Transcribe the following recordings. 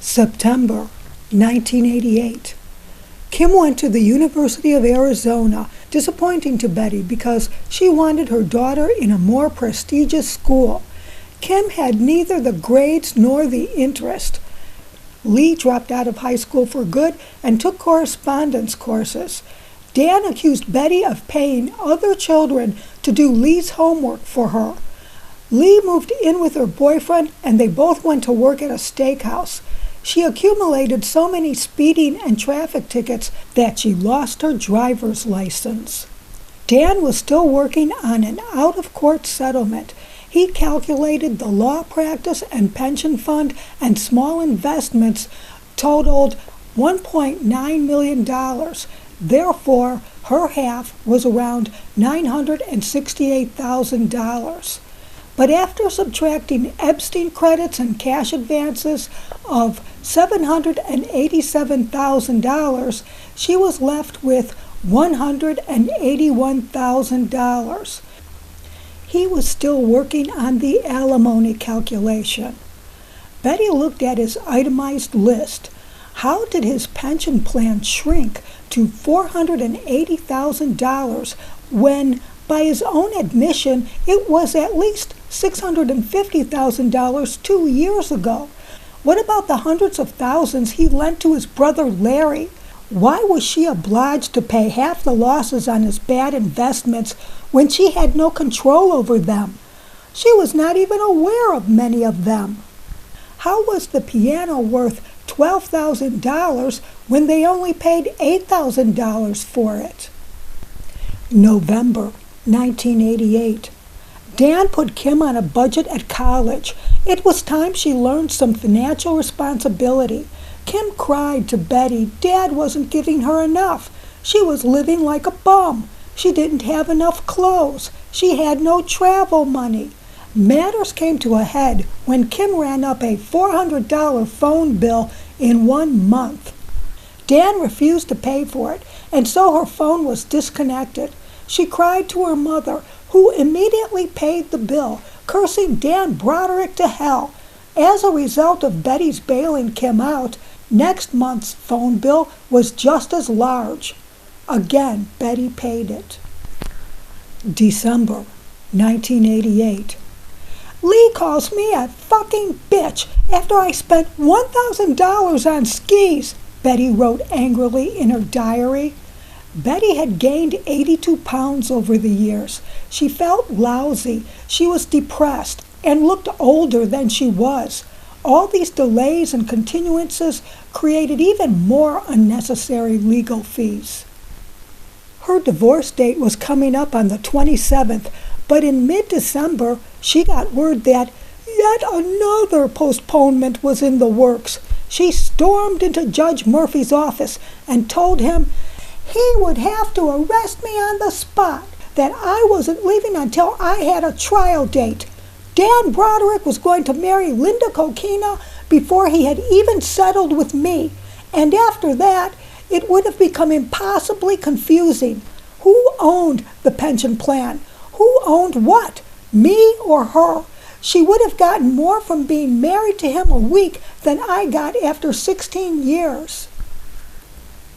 September 1988. Kim went to the University of Arizona, disappointing to Betty because she wanted her daughter in a more prestigious school. Kim had neither the grades nor the interest. Lee dropped out of high school for good and took correspondence courses. Dan accused Betty of paying other children to do Lee's homework for her. Lee moved in with her boyfriend and they both went to work at a steakhouse. She accumulated so many speeding and traffic tickets that she lost her driver's license. Dan was still working on an out-of-court settlement. He calculated the law practice and pension fund and small investments totaled $1.9 million. Therefore, her half was around $968,000. But after subtracting Epstein credits and cash advances of $787,000, she was left with $181,000. He was still working on the alimony calculation. Betty looked at his itemized list. How did his pension plan shrink to $480,000 when, by his own admission, it was at least $650,000 2 years ago? What about the hundreds of thousands he lent to his brother Larry? Why was she obliged to pay half the losses on his bad investments when she had no control over them? She was not even aware of many of them. How was the piano worth $12,000 when they only paid $8,000 for it? November 1988. Dan put Kim on a budget at college. It was time she learned some financial responsibility. Kim cried to Betty Dad wasn't giving her enough. She was living like a bum. She didn't have enough clothes. She had no travel money. Matters came to a head when Kim ran up a $400 phone bill in 1 month. Dan refused to pay for it, and so her phone was disconnected. She cried to her mother, who immediately paid the bill, cursing Dan Broderick to hell. As a result of Betty's bailing Kim out, next month's phone bill was just as large. Again, Betty paid it. December 1988. Lee calls me a fucking bitch after I spent $1,000 on skis, Betty wrote angrily in her diary. Betty had gained 82 pounds over the years. She felt lousy, she was depressed, and looked older than she was. All these delays and continuances created even more unnecessary legal fees. Her divorce date was coming up on the 27th, but in mid-December, she got word that yet another postponement was in the works. She stormed into Judge Murphy's office and told him he would have to arrest me on the spot, that I wasn't leaving until I had a trial date. Dan Broderick was going to marry Linda Coquina before he had even settled with me, and after that, it would have become impossibly confusing. Who owned the pension plan? Who owned what? Me or her? She would have gotten more from being married to him a week than I got after 16 years.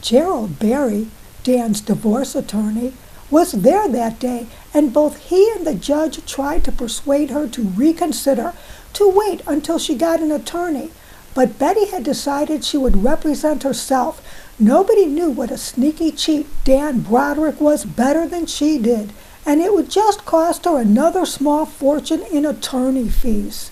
Gerald Berry, Dan's divorce attorney, was there that day, and both he and the judge tried to persuade her to reconsider, to wait until she got an attorney. But Betty had decided she would represent herself. Nobody knew what a sneaky cheat Dan Broderick was better than she did, and it would just cost her another small fortune in attorney fees.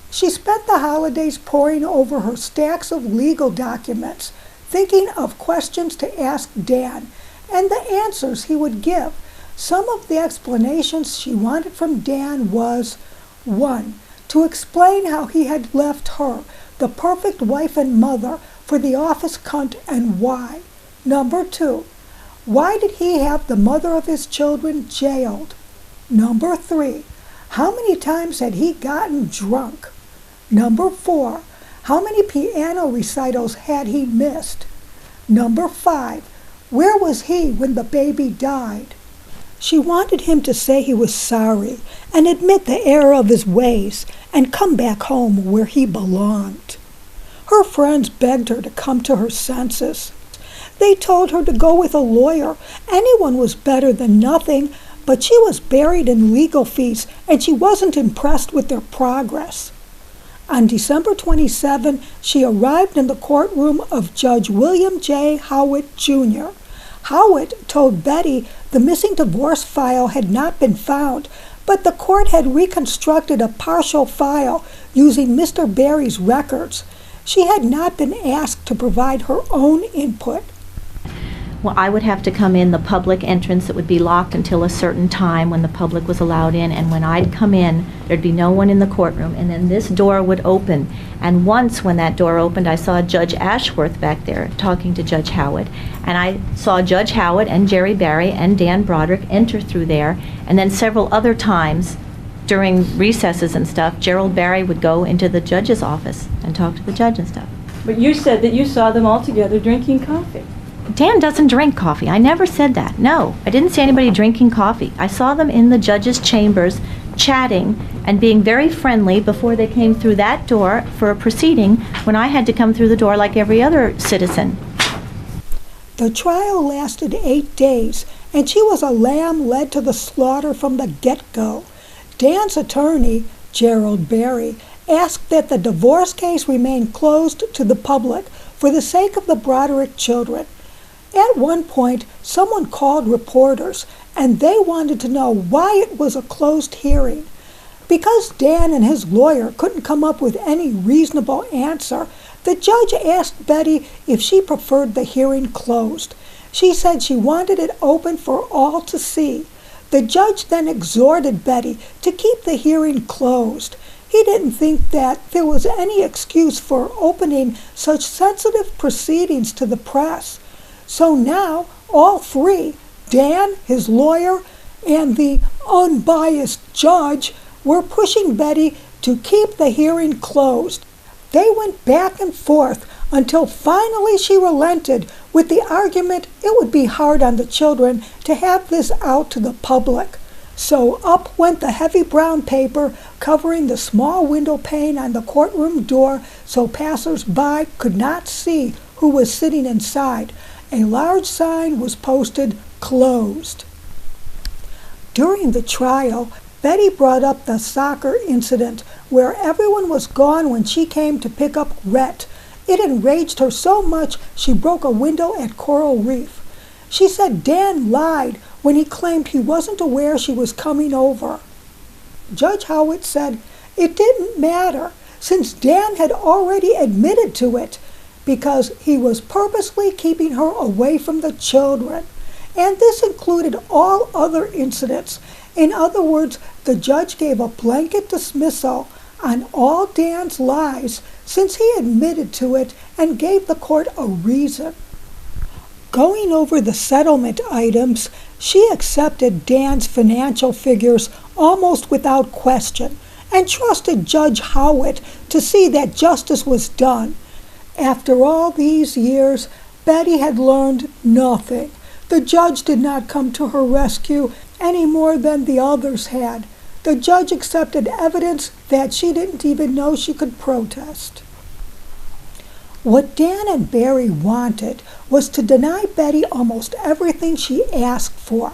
She spent the holidays poring over her stacks of legal documents, thinking of questions to ask Dan, and the answers he would give. Some of the explanations she wanted from Dan was, 1. To explain how he had left her, the perfect wife and mother, for the office cunt and why. 2. Why did he have the mother of his children jailed? 3. How many times had he gotten drunk? 4. How many piano recitals had he missed? 5. Where was he when the baby died? She wanted him to say he was sorry and admit the error of his ways and come back home where he belonged. Her friends begged her to come to her senses. They told her to go with a lawyer. Anyone was better than nothing, but she was buried in legal fees, and she wasn't impressed with their progress. On December 27, she arrived in the courtroom of Judge William J. Howitt, Jr. Howitt told Betty the missing divorce file had not been found, but the court had reconstructed a partial file using Mr. Barry's records. She had not been asked to provide her own input. Well, I would have to come in the public entrance that would be locked until a certain time when the public was allowed in, and when I'd come in, there'd be no one in the courtroom, and then this door would open. And once when that door opened, I saw Judge Ashworth back there talking to Judge Howitt, and I saw Judge Howitt and Jerry Barry and Dan Broderick enter through there, and then several other times during recesses and stuff, Gerald Barry would go into the judge's office and talk to the judge and stuff. But you said that you saw them all together drinking coffee. Dan doesn't drink coffee. I never said that. No, I didn't see anybody drinking coffee. I saw them in the judge's chambers chatting and being very friendly before they came through that door for a proceeding when I had to come through the door like every other citizen. The trial lasted 8 days, and she was a lamb led to the slaughter from the get-go. Dan's attorney, Gerald Barry, asked that the divorce case remain closed to the public for the sake of the Broderick children. At one point, someone called reporters, and they wanted to know why it was a closed hearing. Because Dan and his lawyer couldn't come up with any reasonable answer, the judge asked Betty if she preferred the hearing closed. She said she wanted it open for all to see. The judge then exhorted Betty to keep the hearing closed. He didn't think that there was any excuse for opening such sensitive proceedings to the press. So now, all three, Dan, his lawyer, and the unbiased judge, were pushing Betty to keep the hearing closed. They went back and forth until finally she relented with the argument it would be hard on the children to have this out to the public. So up went the heavy brown paper covering the small window pane on the courtroom door so passers-by could not see who was sitting inside. A large sign was posted, "Closed." During the trial, Betty brought up the soccer incident where everyone was gone when she came to pick up Rhett. It enraged her so much she broke a window at Coral Reef. She said Dan lied when he claimed he wasn't aware she was coming over. Judge Howitt said it didn't matter since Dan had already admitted to it, because he was purposely keeping her away from the children. And this included all other incidents. In other words, the judge gave a blanket dismissal on all Dan's lies since he admitted to it and gave the court a reason. Going over the settlement items, she accepted Dan's financial figures almost without question and trusted Judge Howitt to see that justice was done. After all these years, Betty had learned nothing. The judge did not come to her rescue any more than the others had. The judge accepted evidence that she didn't even know she could protest. What Dan and Barry wanted was to deny Betty almost everything she asked for.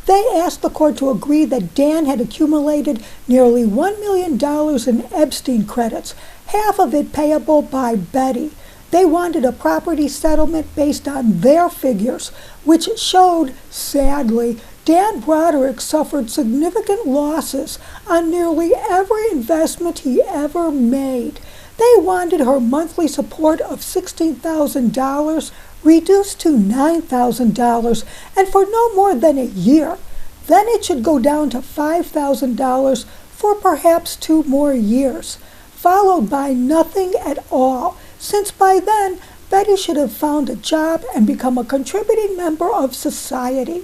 They asked the court to agree that Dan had accumulated nearly $1 million in Epstein credits, half of it payable by Betty. They wanted a property settlement based on their figures, which showed, sadly, Dan Broderick suffered significant losses on nearly every investment he ever made. They wanted her monthly support of $16,000 reduced to $9,000 and for no more than a year. Then it should go down to $5,000 for perhaps 2 more years, followed by nothing at all, since by then Betty should have found a job and become a contributing member of society.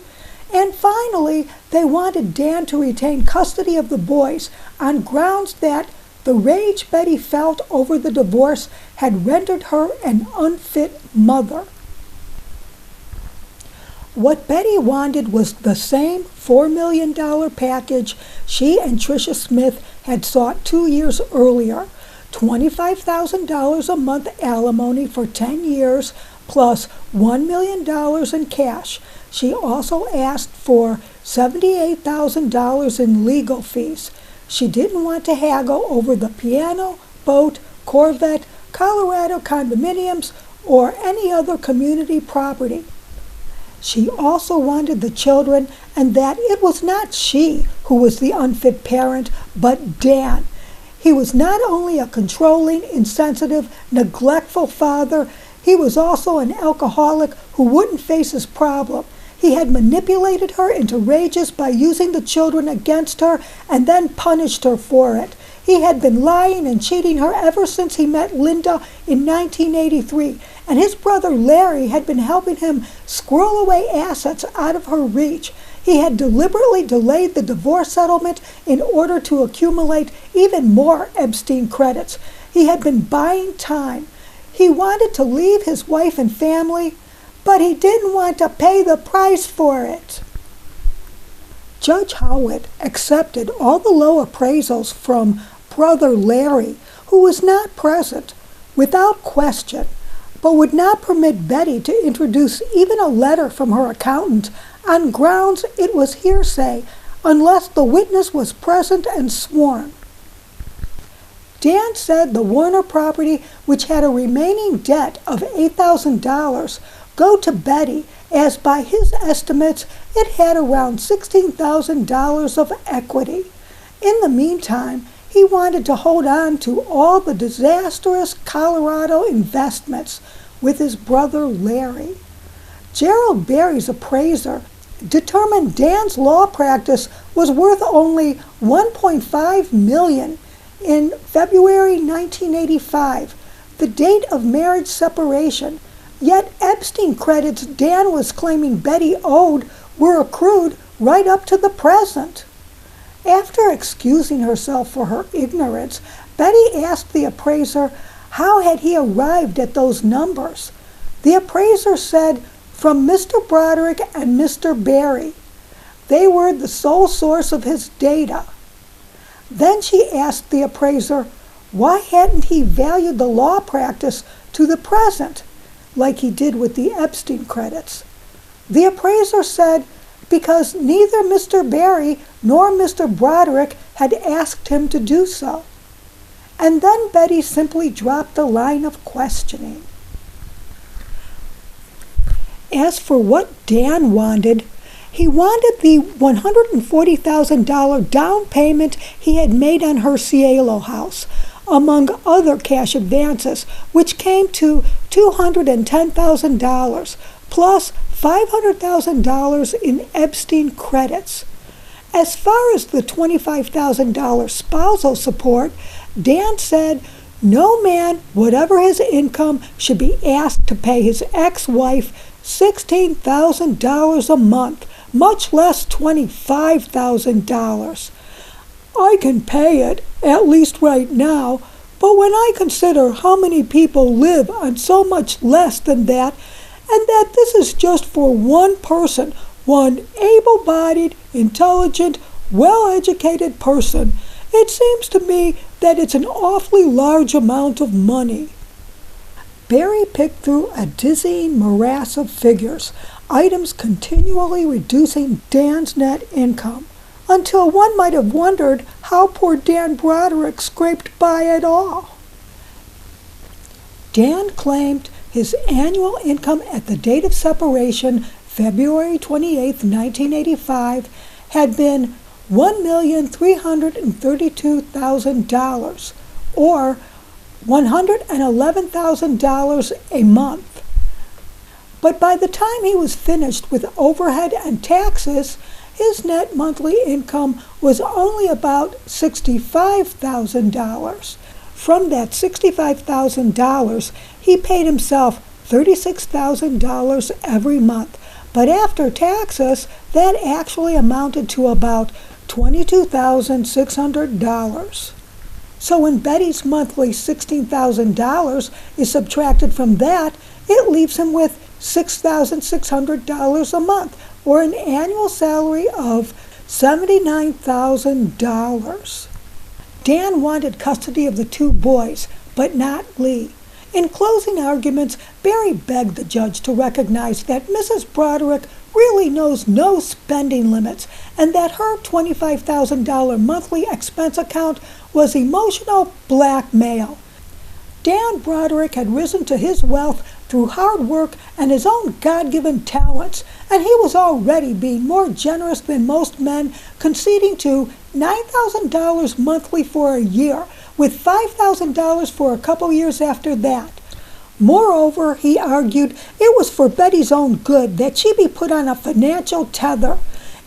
And finally, they wanted Dan to retain custody of the boys on grounds that the rage Betty felt over the divorce had rendered her an unfit mother. What Betty wanted was the same $4 million package she and Tricia Smith had sought 2 years earlier. $25,000 a month alimony for 10 years, plus $1 million in cash. She also asked for $78,000 in legal fees. She didn't want to haggle over the piano, boat, Corvette, Colorado condominiums, or any other community property. She also wanted the children, and that it was not she who was the unfit parent, but Dan. He was not only a controlling, insensitive, neglectful father, he was also an alcoholic who wouldn't face his problem. He had manipulated her into rages by using the children against her and then punished her for it. He had been lying and cheating her ever since he met Linda in 1983, and his brother Larry had been helping him squirrel away assets out of her reach. He had deliberately delayed the divorce settlement in order to accumulate even more Epstein credits. He had been buying time. He wanted to leave his wife and family, but he didn't want to pay the price for it. Judge Howitt accepted all the low appraisals from brother Larry, who was not present, without question, but would not permit Betty to introduce even a letter from her accountant on grounds it was hearsay unless the witness was present and sworn. Dan said the Warner property, which had a remaining debt of $8,000, go to Betty, as by his estimates it had around $16,000 of equity. In the meantime, he wanted to hold on to all the disastrous Colorado investments with his brother Larry. Gerald Berry's appraiser determined Dan's law practice was worth only $1.5 million in February 1985, the date of marriage separation. Yet Epstein credits Dan was claiming Betty owed were accrued right up to the present. After excusing herself for her ignorance, Betty asked the appraiser how had he arrived at those numbers. The appraiser said, from Mr. Broderick and Mr. Berry. They were the sole source of his data. Then she asked the appraiser, why hadn't he valued the law practice to the present, like he did with the Epstein credits? The appraiser said, because neither Mr. Berry nor Mr. Broderick had asked him to do so. And then Betty simply dropped the line of questioning. As for what Dan wanted, he wanted the $140,000 down payment he had made on her Cielo house, among other cash advances, which came to $210,000, plus $500,000 in Epstein credits. As far as the $25,000 spousal support, Dan said no man, whatever his income, should be asked to pay his ex-wife $16,000 a month, much less $25,000. I can pay it, at least right now, but when I consider how many people live on so much less than that, and that this is just for one person, one able-bodied, intelligent, well-educated person, it seems to me that it's an awfully large amount of money. Berry picked through a dizzying morass of figures, items continually reducing Dan's net income, until one might have wondered how poor Dan Broderick scraped by at all. Dan claimed his annual income at the date of separation, February 28, 1985, had been $1,332,000, or $111,000 a month. But by the time he was finished with overhead and taxes, his net monthly income was only about $65,000. From that $65,000, he paid himself $36,000 every month, but after taxes, that actually amounted to about $22,600. So when Betty's monthly $16,000 is subtracted from that, it leaves him with $6,600 a month, or an annual salary of $79,000. Dan wanted custody of the two boys, but not Lee. In closing arguments, Barry begged the judge to recognize that Mrs. Broderick really knows no spending limits and that her $25,000 monthly expense account was emotional blackmail. Dan Broderick had risen to his wealth through hard work and his own God-given talents, and he was already being more generous than most men, conceding to $9,000 monthly for a year, with $5,000 for a couple years after that. Moreover, he argued it was for Betty's own good that she be put on a financial tether.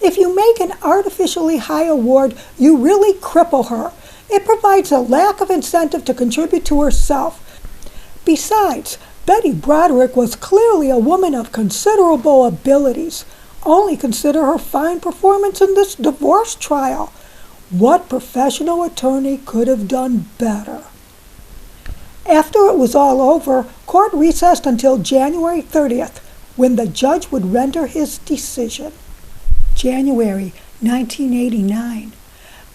If you make an artificially high award, you really cripple her. It provides a lack of incentive to contribute to herself. Besides, Betty Broderick was clearly a woman of considerable abilities. Only consider her fine performance in this divorce trial. What professional attorney could have done better? After it was all over, court recessed until January 30th, when the judge would render his decision. January 1989.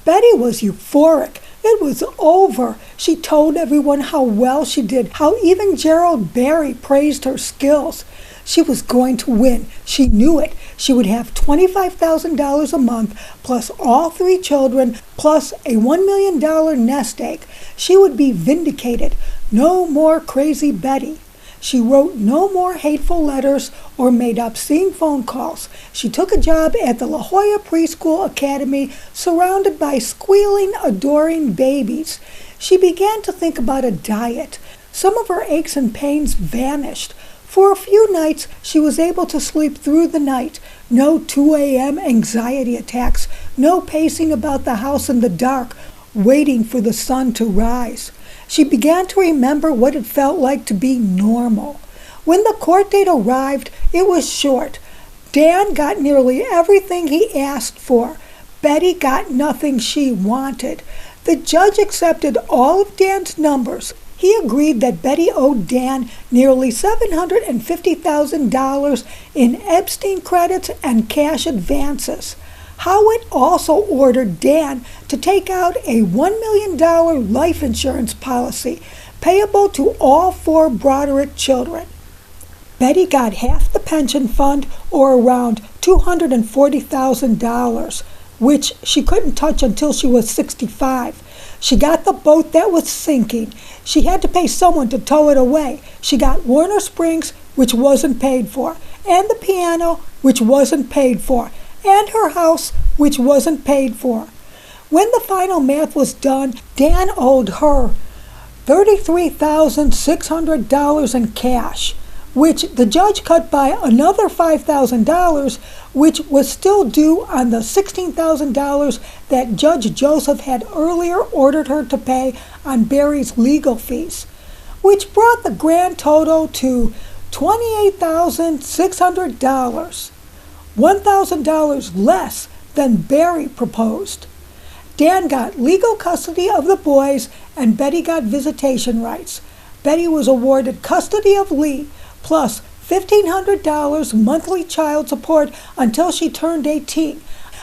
Betty was euphoric. It was over. She told everyone how well she did, how even Gerald Barry praised her skills. She was going to win. She knew it. She would have $25,000 a month, plus all three children, plus a $1 million nest egg. She would be vindicated. No more crazy Betty. She wrote no more hateful letters or made obscene phone calls. She took a job at the La Jolla Preschool Academy, surrounded by squealing, adoring babies. She began to think about a diet. Some of her aches and pains vanished. For a few nights, she was able to sleep through the night. No 2 a.m. anxiety attacks. No pacing about the house in the dark, waiting for the sun to rise. She began to remember what it felt like to be normal. When the court date arrived, it was short. Dan got nearly everything he asked for. Betty got nothing she wanted. The judge accepted all of Dan's numbers. He agreed that Betty owed Dan nearly $750,000 in Epstein credits and cash advances. Howitt also ordered Dan to take out a $1 million life insurance policy payable to all 4 Broderick children. Betty got half the pension fund, or around $240,000, which she couldn't touch until she was 65. She got the boat that was sinking. She had to pay someone to tow it away. She got Warner Springs, which wasn't paid for, and the piano, which wasn't paid for, and her house, which wasn't paid for. When the final math was done, Dan owed her $33,600 in cash, which the judge cut by another $5,000, which was still due on the $16,000 that Judge Joseph had earlier ordered her to pay on Barry's legal fees, which brought the grand total to $28,600. $1,000 less than Barry proposed. Dan got legal custody of the boys and Betty got visitation rights. Betty was awarded custody of Lee plus $1,500 monthly child support until she turned 18,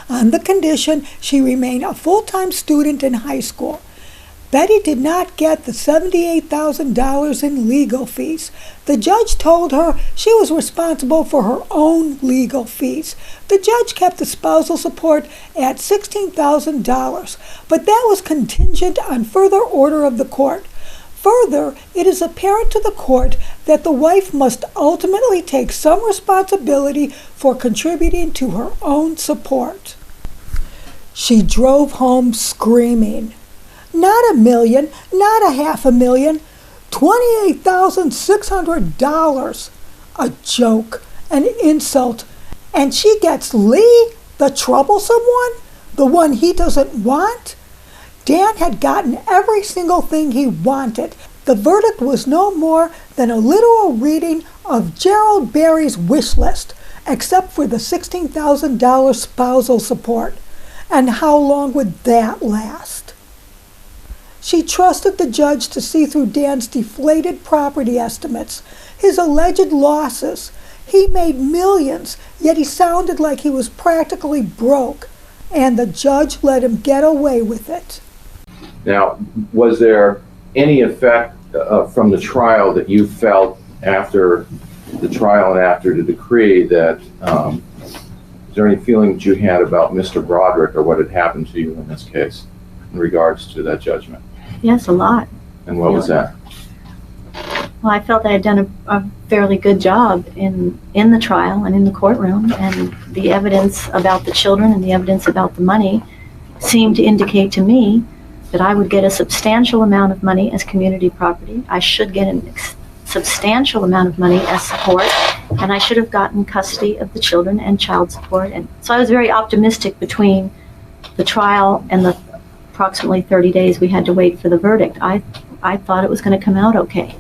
on the condition she remain a full-time student in high school. Betty did not get the $78,000 in legal fees. The judge told her she was responsible for her own legal fees. The judge kept the spousal support at $16,000, but that was contingent on further order of the court. Further, it is apparent to the court that the wife must ultimately take some responsibility for contributing to her own support. She drove home screaming. Not $1 million, not $500,000, $28,600. A joke, an insult. And she gets Lee, the troublesome one, the one he doesn't want? Dan had gotten every single thing he wanted. The verdict was no more than a literal reading of Gerald Barry's wish list, except for the $16,000 spousal support. And how long would that last? She trusted the judge to see through Dan's deflated property estimates, his alleged losses. He made millions, yet he sounded like he was practically broke, and the judge let him get away with it. Now, was there any effect from the trial that you felt after the trial and after the decree that, is there any feeling that you had about Mr. Broderick or what had happened to you in this case in regards to that judgment? Yes, a lot. And what was that? Well, I felt I had done a fairly good job in the trial and in the courtroom, and the evidence about the children and the evidence about the money seemed to indicate to me that I would get a substantial amount of money as community property. I should get a substantial amount of money as support, and I should have gotten custody of the children and child support. And so I was very optimistic between the trial and the approximately 30 days we had to wait for the verdict. I thought it was going to come out okay.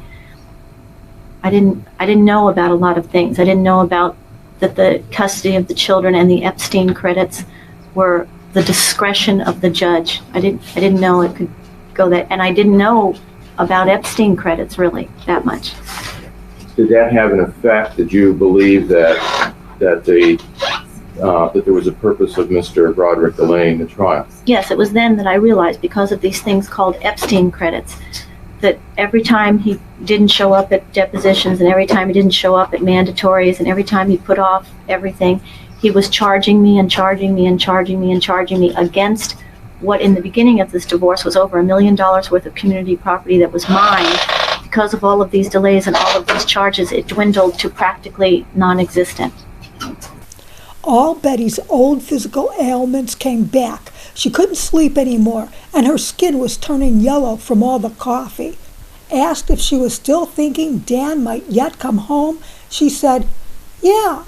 I didn't know about a lot of things. I didn't know about that the custody of the children and the Epstein credits were the discretion of the judge. I didn't know it could go that, and I didn't know about Epstein credits really that much. Did that have an effect? Did you believe that there was a purpose of Mr. Broderick delaying the trial? Yes, it was then that I realized, because of these things called Epstein credits, that every time he didn't show up at depositions and every time he didn't show up at mandatories and every time he put off everything, he was charging me and charging me and charging me and charging me against what in the beginning of this divorce was over $1 million worth of community property that was mine. Because of all of these delays and all of these charges, it dwindled to practically non-existent. All Betty's old physical ailments came back. She couldn't sleep anymore, and her skin was turning yellow from all the coffee. Asked if she was still thinking Dan might yet come home, she said, "Yeah,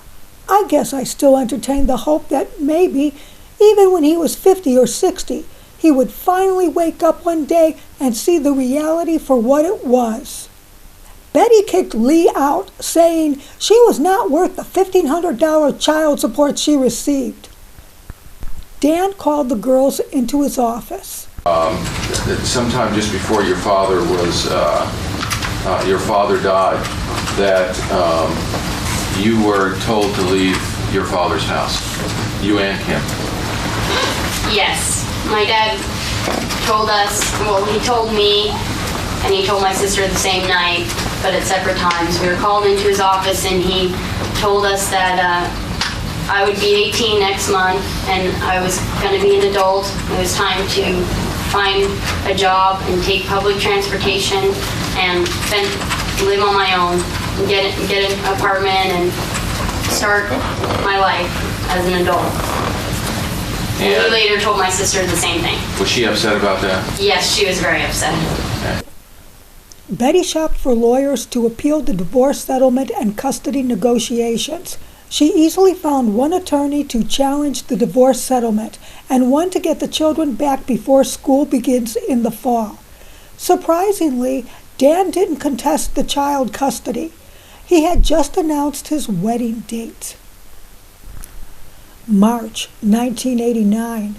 I guess I still entertained the hope that maybe, even when he was 50 or 60, he would finally wake up one day and see the reality for what it was." Betty kicked Lee out, saying she was not worth the $1,500 child support she received. Dan called the girls into his office. Sometime just before your father died, that you were told to leave your father's house, you and Kim. Yes, my dad told us, well, he told me and he told my sister the same night, but at separate times. We were called into his office and he told us that I would be 18 next month and I was going to be an adult. It was time to find a job and take public transportation and live on my own, and get an apartment and start my life as an adult. And he later told my sister the same thing. Was she upset about that? Yes, she was very upset. Okay. Betty shopped for lawyers to appeal the divorce settlement and custody negotiations. She easily found one attorney to challenge the divorce settlement and one to get the children back before school begins in the fall. Surprisingly, Dan didn't contest the child custody. He had just announced his wedding date. March 1989.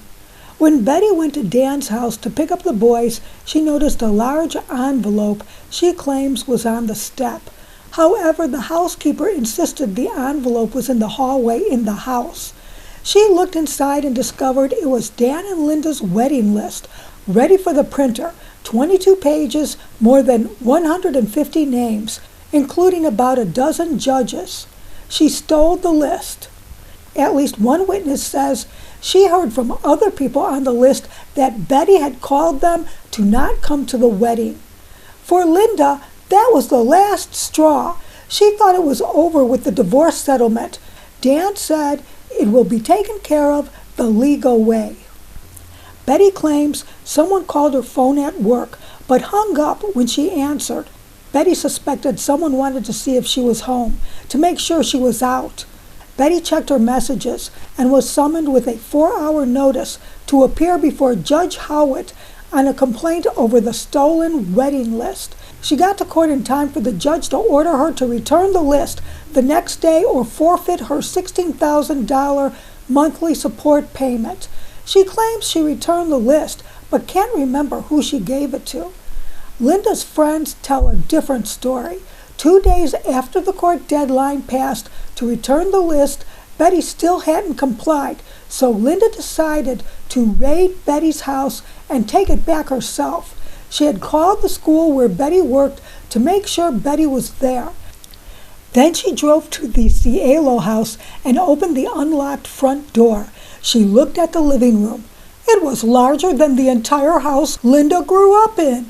When Betty went to Dan's house to pick up the boys, she noticed a large envelope she claims was on the step. However, the housekeeper insisted the envelope was in the hallway in the house. She looked inside and discovered it was Dan and Linda's wedding list, ready for the printer, 22 pages, more than 150 names, including about a dozen judges. She stole the list. At least one witness says she heard from other people on the list that Betty had called them to not come to the wedding. For Linda, that was the last straw. She thought it was over with the divorce settlement. Dan said it will be taken care of the legal way. Betty claims someone called her phone at work, but hung up when she answered. Betty suspected someone wanted to see if she was home, to make sure she was out. Betty checked her messages and was summoned with a 4-hour notice to appear before Judge Howitt on a complaint over the stolen wedding list. She got to court in time for the judge to order her to return the list the next day or forfeit her $16,000 monthly support payment. She claims she returned the list, but can't remember who she gave it to. Linda's friends tell a different story. 2 days after the court deadline passed to return the list, Betty still hadn't complied, so Linda decided to raid Betty's house and take it back herself. She had called the school where Betty worked to make sure Betty was there. Then she drove to the Cielo house and opened the unlocked front door. She looked at the living room. It was larger than the entire house Linda grew up in.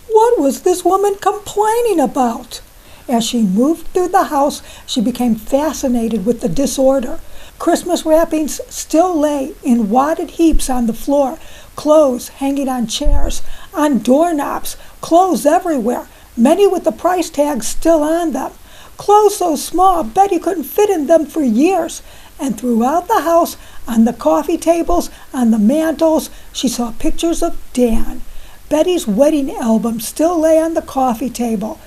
What was this woman complaining about? As she moved through the house, she became fascinated with the disorder. Christmas wrappings still lay in wadded heaps on the floor, clothes hanging on chairs, on doorknobs, clothes everywhere, many with the price tags still on them. Clothes so small Betty couldn't fit in them for years. And throughout the house, on the coffee tables, on the mantels, she saw pictures of Dan. Betty's wedding album still lay on the coffee table.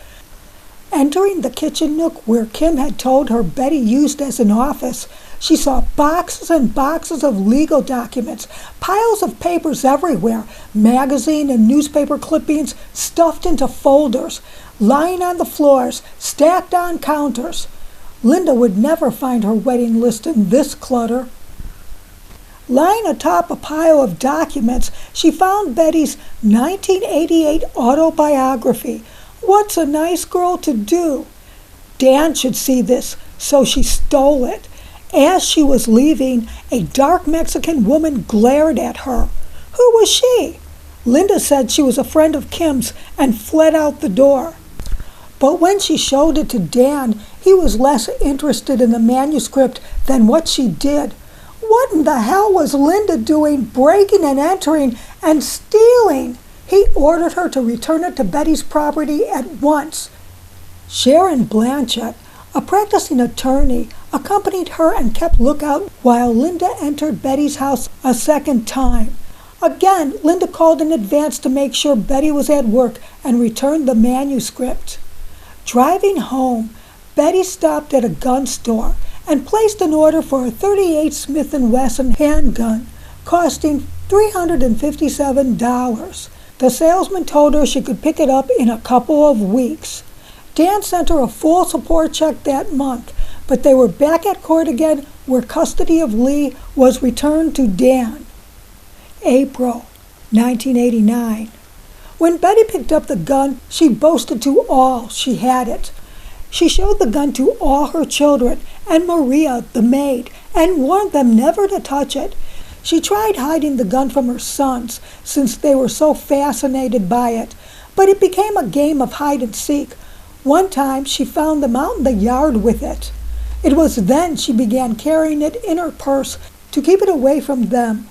Entering the kitchen nook where Kim had told her Betty used as an office, she saw boxes and boxes of legal documents, piles of papers everywhere, magazine and newspaper clippings stuffed into folders, lying on the floors, stacked on counters. Linda would never find her wedding list in this clutter. Lying atop a pile of documents, she found Betty's 1988 autobiography, What's a Nice Girl to Do? Dan should see this, so she stole it. As she was leaving, a dark Mexican woman glared at her. Who was she? Linda said she was a friend of Kim's and fled out the door. But when she showed it to Dan, he was less interested in the manuscript than what she did. What in the hell was Linda doing, breaking and entering and stealing? He ordered her to return it to Betty's property at once. Sharon Blanchett, a practicing attorney, accompanied her and kept lookout while Linda entered Betty's house a second time. Again, Linda called in advance to make sure Betty was at work and returned the manuscript. Driving home, Betty stopped at a gun store and placed an order for a .38 Smith & Wesson handgun, costing $357. The salesman told her she could pick it up in a couple of weeks. Dan sent her a full support check that month, but they were back at court again where custody of Lee was returned to Dan. April 1989. When Betty picked up the gun, she boasted to all she had it. She showed the gun to all her children and Maria, the maid, and warned them never to touch it. She tried hiding the gun from her sons, since they were so fascinated by it, but it became a game of hide and seek. One time she found them out in the yard with it. It was then she began carrying it in her purse to keep it away from them.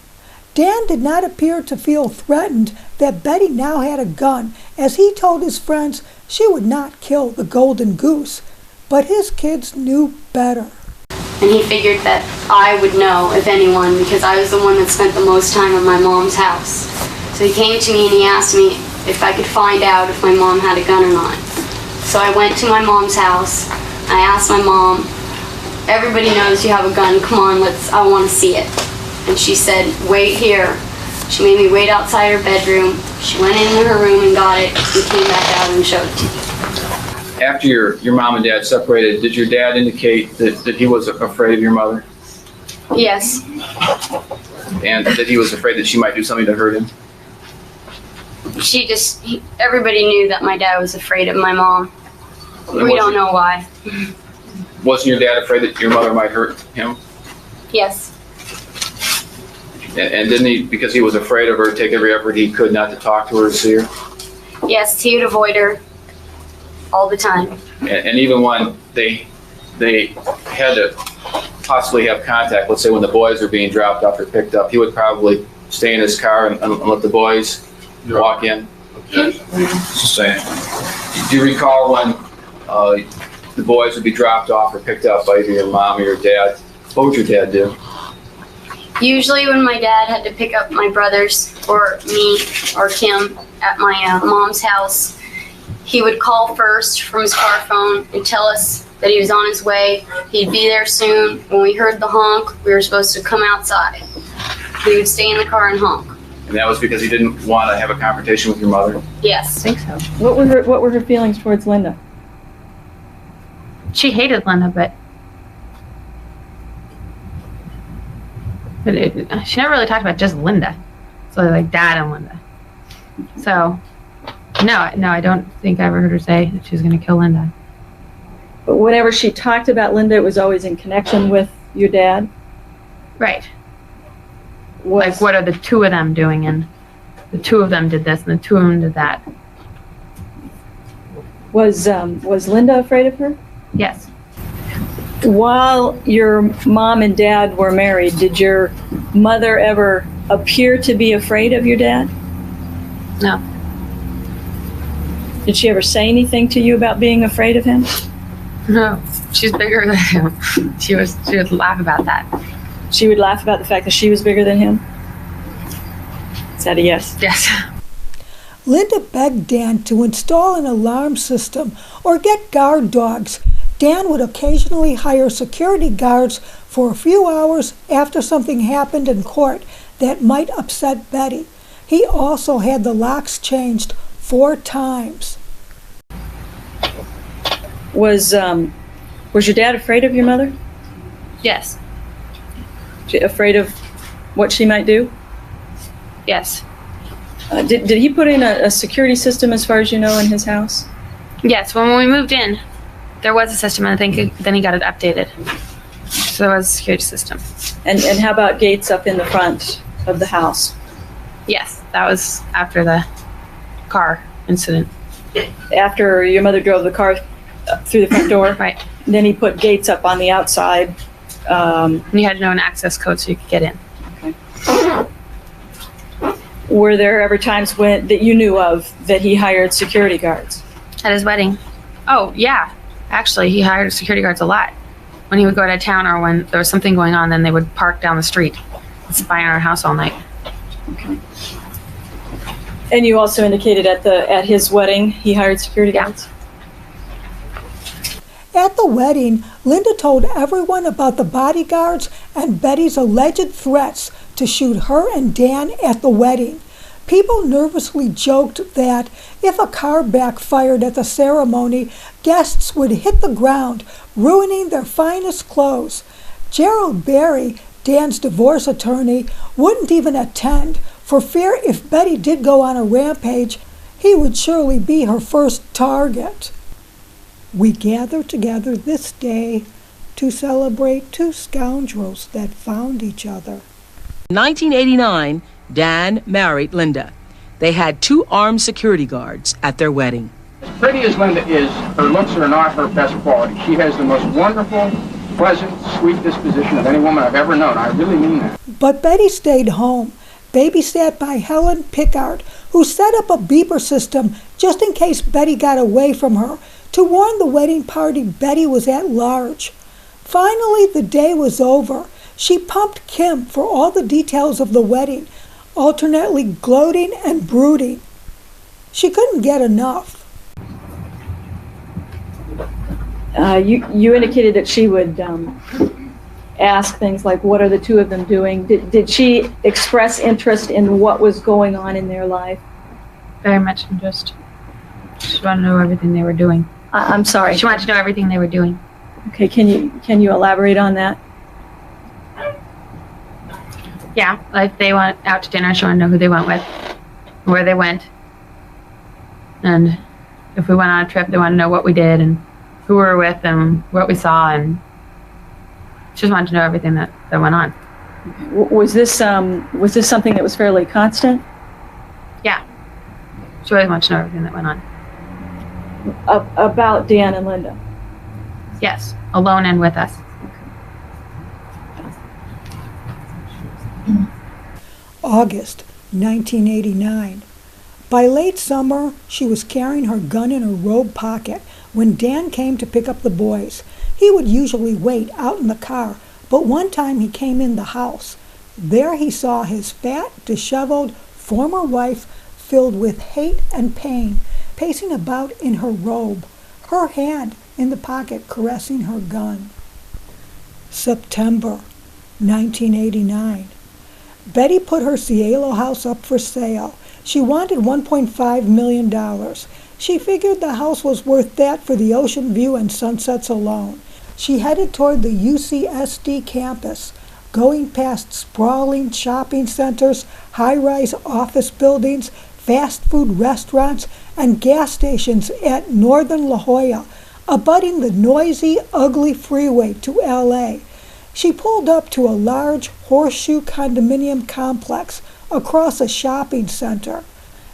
Dan did not appear to feel threatened that Betty now had a gun, as he told his friends she would not kill the golden goose. But his kids knew better. And he figured that I would know, if anyone, because I was the one that spent the most time at my mom's house. So he came to me and he asked me if I could find out if my mom had a gun or not. So I went to my mom's house. I asked my mom, everybody knows you have a gun, come on, I want to see it. And she said, wait here. She made me wait outside her bedroom. She went into her room and got it and came back out and showed it to me. After your mom and dad separated, did your dad indicate that he was afraid of your mother? Yes. And that he was afraid that she might do something to hurt him? Everybody knew that my dad was afraid of my mom. We don't know why. Wasn't your dad afraid that your mother might hurt him? Yes. And didn't he, because he was afraid of her, take every effort he could not to talk to her or see her? Yes, he would avoid her all the time. And even when they had to possibly have contact, let's say when the boys were being dropped off or picked up, he would probably stay in his car and let the boys walk in? Just saying. Do you recall when the boys would be dropped off or picked up by either your mom or your dad? What would your dad do? Usually when my dad had to pick up my brothers or me or Kim at my mom's house, he would call first from his car phone and tell us that he was on his way. He'd be there soon. When we heard the honk, we were supposed to come outside. We would stay in the car and honk. And that was because he didn't want to have a confrontation with your mother? Yes. I think so. What were her feelings towards Linda? She hated Linda, but But she never really talked about just Linda. So like Dad and Linda. So, no, I don't think I ever heard her say that she was going to kill Linda. But whenever she talked about Linda, it was always in connection with your dad? Right. Like, what are the two of them doing? And the two of them did this, and the two of them did that. Was Linda afraid of her? Yes. While your mom and dad were married, did your mother ever appear to be afraid of your dad? No. Did she ever say anything to you about being afraid of him? No. She's bigger than him. She would laugh about that. She would laugh about the fact that she was bigger than him? Is that a yes? Yes. Linda begged Dan to install an alarm system or get guard dogs. Dan would occasionally hire security guards for a few hours after something happened in court that might upset Betty. He also had the locks changed 4 times. Was your dad afraid of your mother? Yes. Afraid of what she might do? Yes. Did he put in a security system, as far as you know, in his house? Yes. When we moved in, there was a system, and I think then he got it updated. So there was a security system. And how about gates up in the front of the house? Yes. That was after the car incident. After your mother drove the car through the front door? Right. Then he put gates up on the outside. And you had to know an access code so you could get in. Okay. Were there ever times that you knew of that he hired security guards? At his wedding. Oh, yeah. Actually, he hired security guards a lot. When he would go out of town or when there was something going on, then they would park down the street and spy on our house all night. Okay. And you also indicated at his wedding he hired security guards? At the wedding, Linda told everyone about the bodyguards and Betty's alleged threats to shoot her and Dan at the wedding. People nervously joked that if a car backfired at the ceremony, guests would hit the ground, ruining their finest clothes. Gerald Barry, Dan's divorce attorney, wouldn't even attend for fear if Betty did go on a rampage, he would surely be her first target. We gather together this day to celebrate 2 scoundrels that found each other. In 1989, Dan married Linda. They had 2 armed security guards at their wedding. As pretty as Linda is, her looks are not her best quality. She has the most wonderful, pleasant, sweet disposition of any woman I've ever known. I really mean that. But Betty stayed home, babysat by Helen Pickard, who set up a beeper system just in case Betty got away from her, to warn the wedding party Betty was at large. Finally, the day was over. She pumped Kim for all the details of the wedding, alternately gloating and brooding. She couldn't get enough. You indicated that she would ask things like, what are the 2 of them doing? Did she express interest in what was going on in their life? Very much interest. She wanted to know everything they were doing. I'm sorry. She wanted to know everything they were doing. Okay, can you elaborate on that? Yeah, like they went out to dinner, she wanted to know who they went with, where they went. And if we went on a trip, they wanted to know what we did and who we were with and what we saw, and she just wanted to know everything that went on. Was this something that was fairly constant? Yeah. She always wanted to know everything that went on. About Dan and Linda? Yes, alone and with us. August 1989. By late summer, she was carrying her gun in her robe pocket when Dan came to pick up the boys. He would usually wait out in the car, but one time he came in the house. There he saw his fat, disheveled former wife filled with hate and pain, pacing about in her robe, her hand in the pocket caressing her gun. September 1989. Betty put her Cielo house up for sale. She wanted $1.5 million. She figured the house was worth that for the ocean view and sunsets alone. She headed toward the UCSD campus. going past sprawling shopping centers, high-rise office buildings, fast food restaurants, and gas stations at northern La Jolla, abutting the noisy, ugly freeway to L.A. She pulled up to a large horseshoe condominium complex across a shopping center.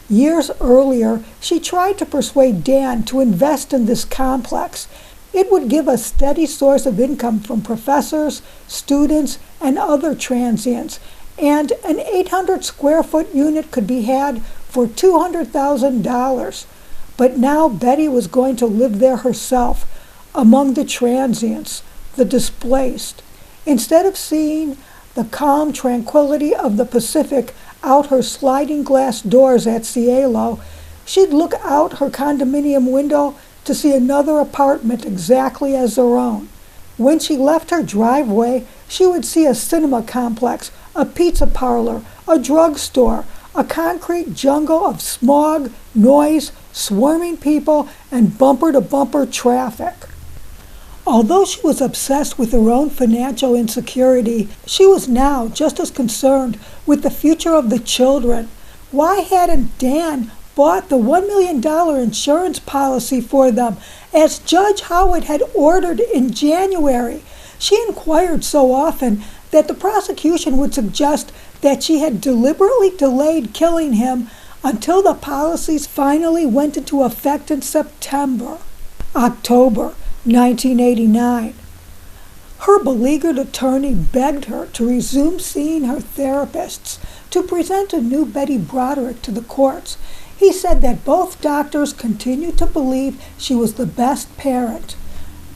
Years earlier, she tried to persuade Dan to invest in this complex. It would give a steady source of income from professors, students, and other transients, and an 800-square-foot unit could be had for $200,000. But now Betty was going to live there herself, among the transients, the displaced. Instead of seeing the calm tranquility of the Pacific out her sliding glass doors at Cielo, she'd look out her condominium window to see another apartment exactly as her own. When she left her driveway, she would see a cinema complex, a pizza parlor, a drugstore, a concrete jungle of smog, noise, swarming people, and bumper-to-bumper traffic. Although she was obsessed with her own financial insecurity, she was now just as concerned with the future of the children. Why hadn't Dan bought the $1 million insurance policy for them, as Judge Howard had ordered in January? She inquired so often that the prosecution would suggest that she had deliberately delayed killing him until the policies finally went into effect in September. October 1989. Her beleaguered attorney begged her to resume seeing her therapists, to present a new Betty Broderick to the courts. He said that both doctors continued to believe she was the best parent.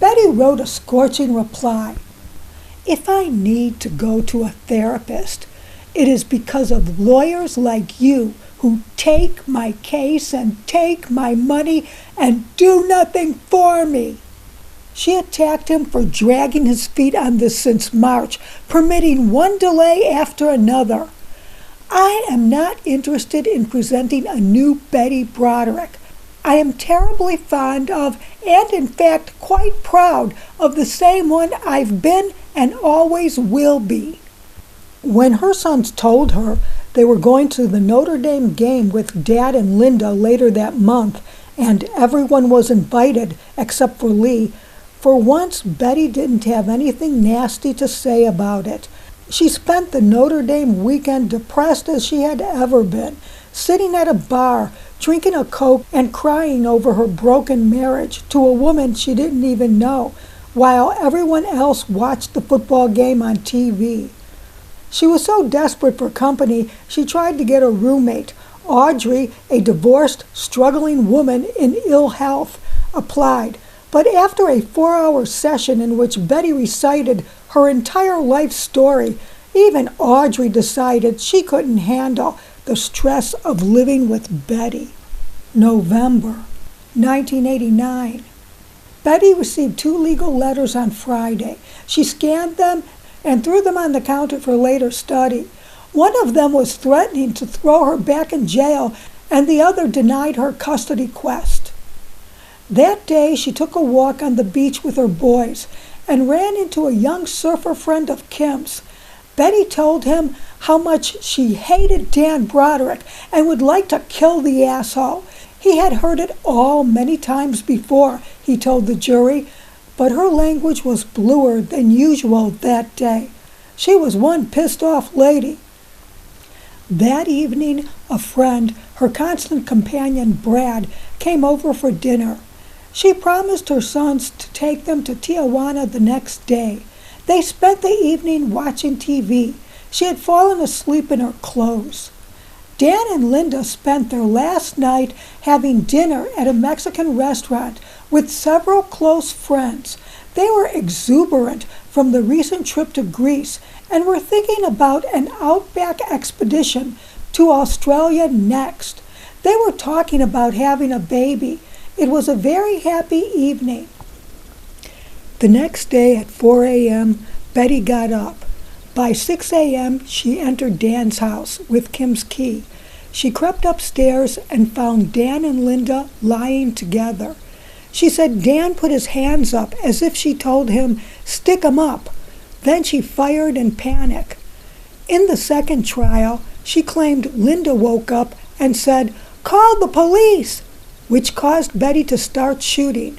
Betty wrote a scorching reply. "If I need to go to a therapist, it is because of lawyers like you who take my case and take my money and do nothing for me." She attacked him for dragging his feet on this since March, permitting one delay after another. "I am not interested in presenting a new Betty Broderick. I am terribly fond of, and in fact quite proud of, the same one I've been and always will be." When her sons told her they were going to the Notre Dame game with Dad and Linda later that month, and everyone was invited except for Lee, for once Betty didn't have anything nasty to say about it. She spent the Notre Dame weekend depressed as she had ever been, sitting at a bar, drinking a Coke and crying over her broken marriage to a woman she didn't even know, while everyone else watched the football game on TV. She was so desperate for company, she tried to get a roommate. Audrey, a divorced, struggling woman in ill health, applied. But after a 4-hour session in which Betty recited her entire life story, even Audrey decided she couldn't handle the stress of living with Betty. November 1989. Betty received 2 legal letters on Friday. She scanned them and threw them on the counter for later study. One of them was threatening to throw her back in jail, and the other denied her custody quest. That day, she took a walk on the beach with her boys and ran into a young surfer friend of Kim's. Betty told him how much she hated Dan Broderick and would like to kill the asshole. He had heard it all many times before, he told the jury, but her language was bluer than usual that day. She was one pissed-off lady. That evening, a friend, her constant companion Brad, came over for dinner. She promised her sons to take them to Tijuana the next day. They spent the evening watching TV. She had fallen asleep in her clothes. Dan and Linda spent their last night having dinner at a Mexican restaurant with several close friends. They were exuberant from the recent trip to Greece and were thinking about an outback expedition to Australia next. They were talking about having a baby. It was a very happy evening. The next day at 4 a.m., Betty got up. By 6 a.m., she entered Dan's house with Kim's key. She crept upstairs and found Dan and Linda lying together. She said Dan put his hands up as if she told him, "Stick 'em up." Then she fired in panic. In the second trial, she claimed Linda woke up and said, "Call the police," which caused Betty to start shooting.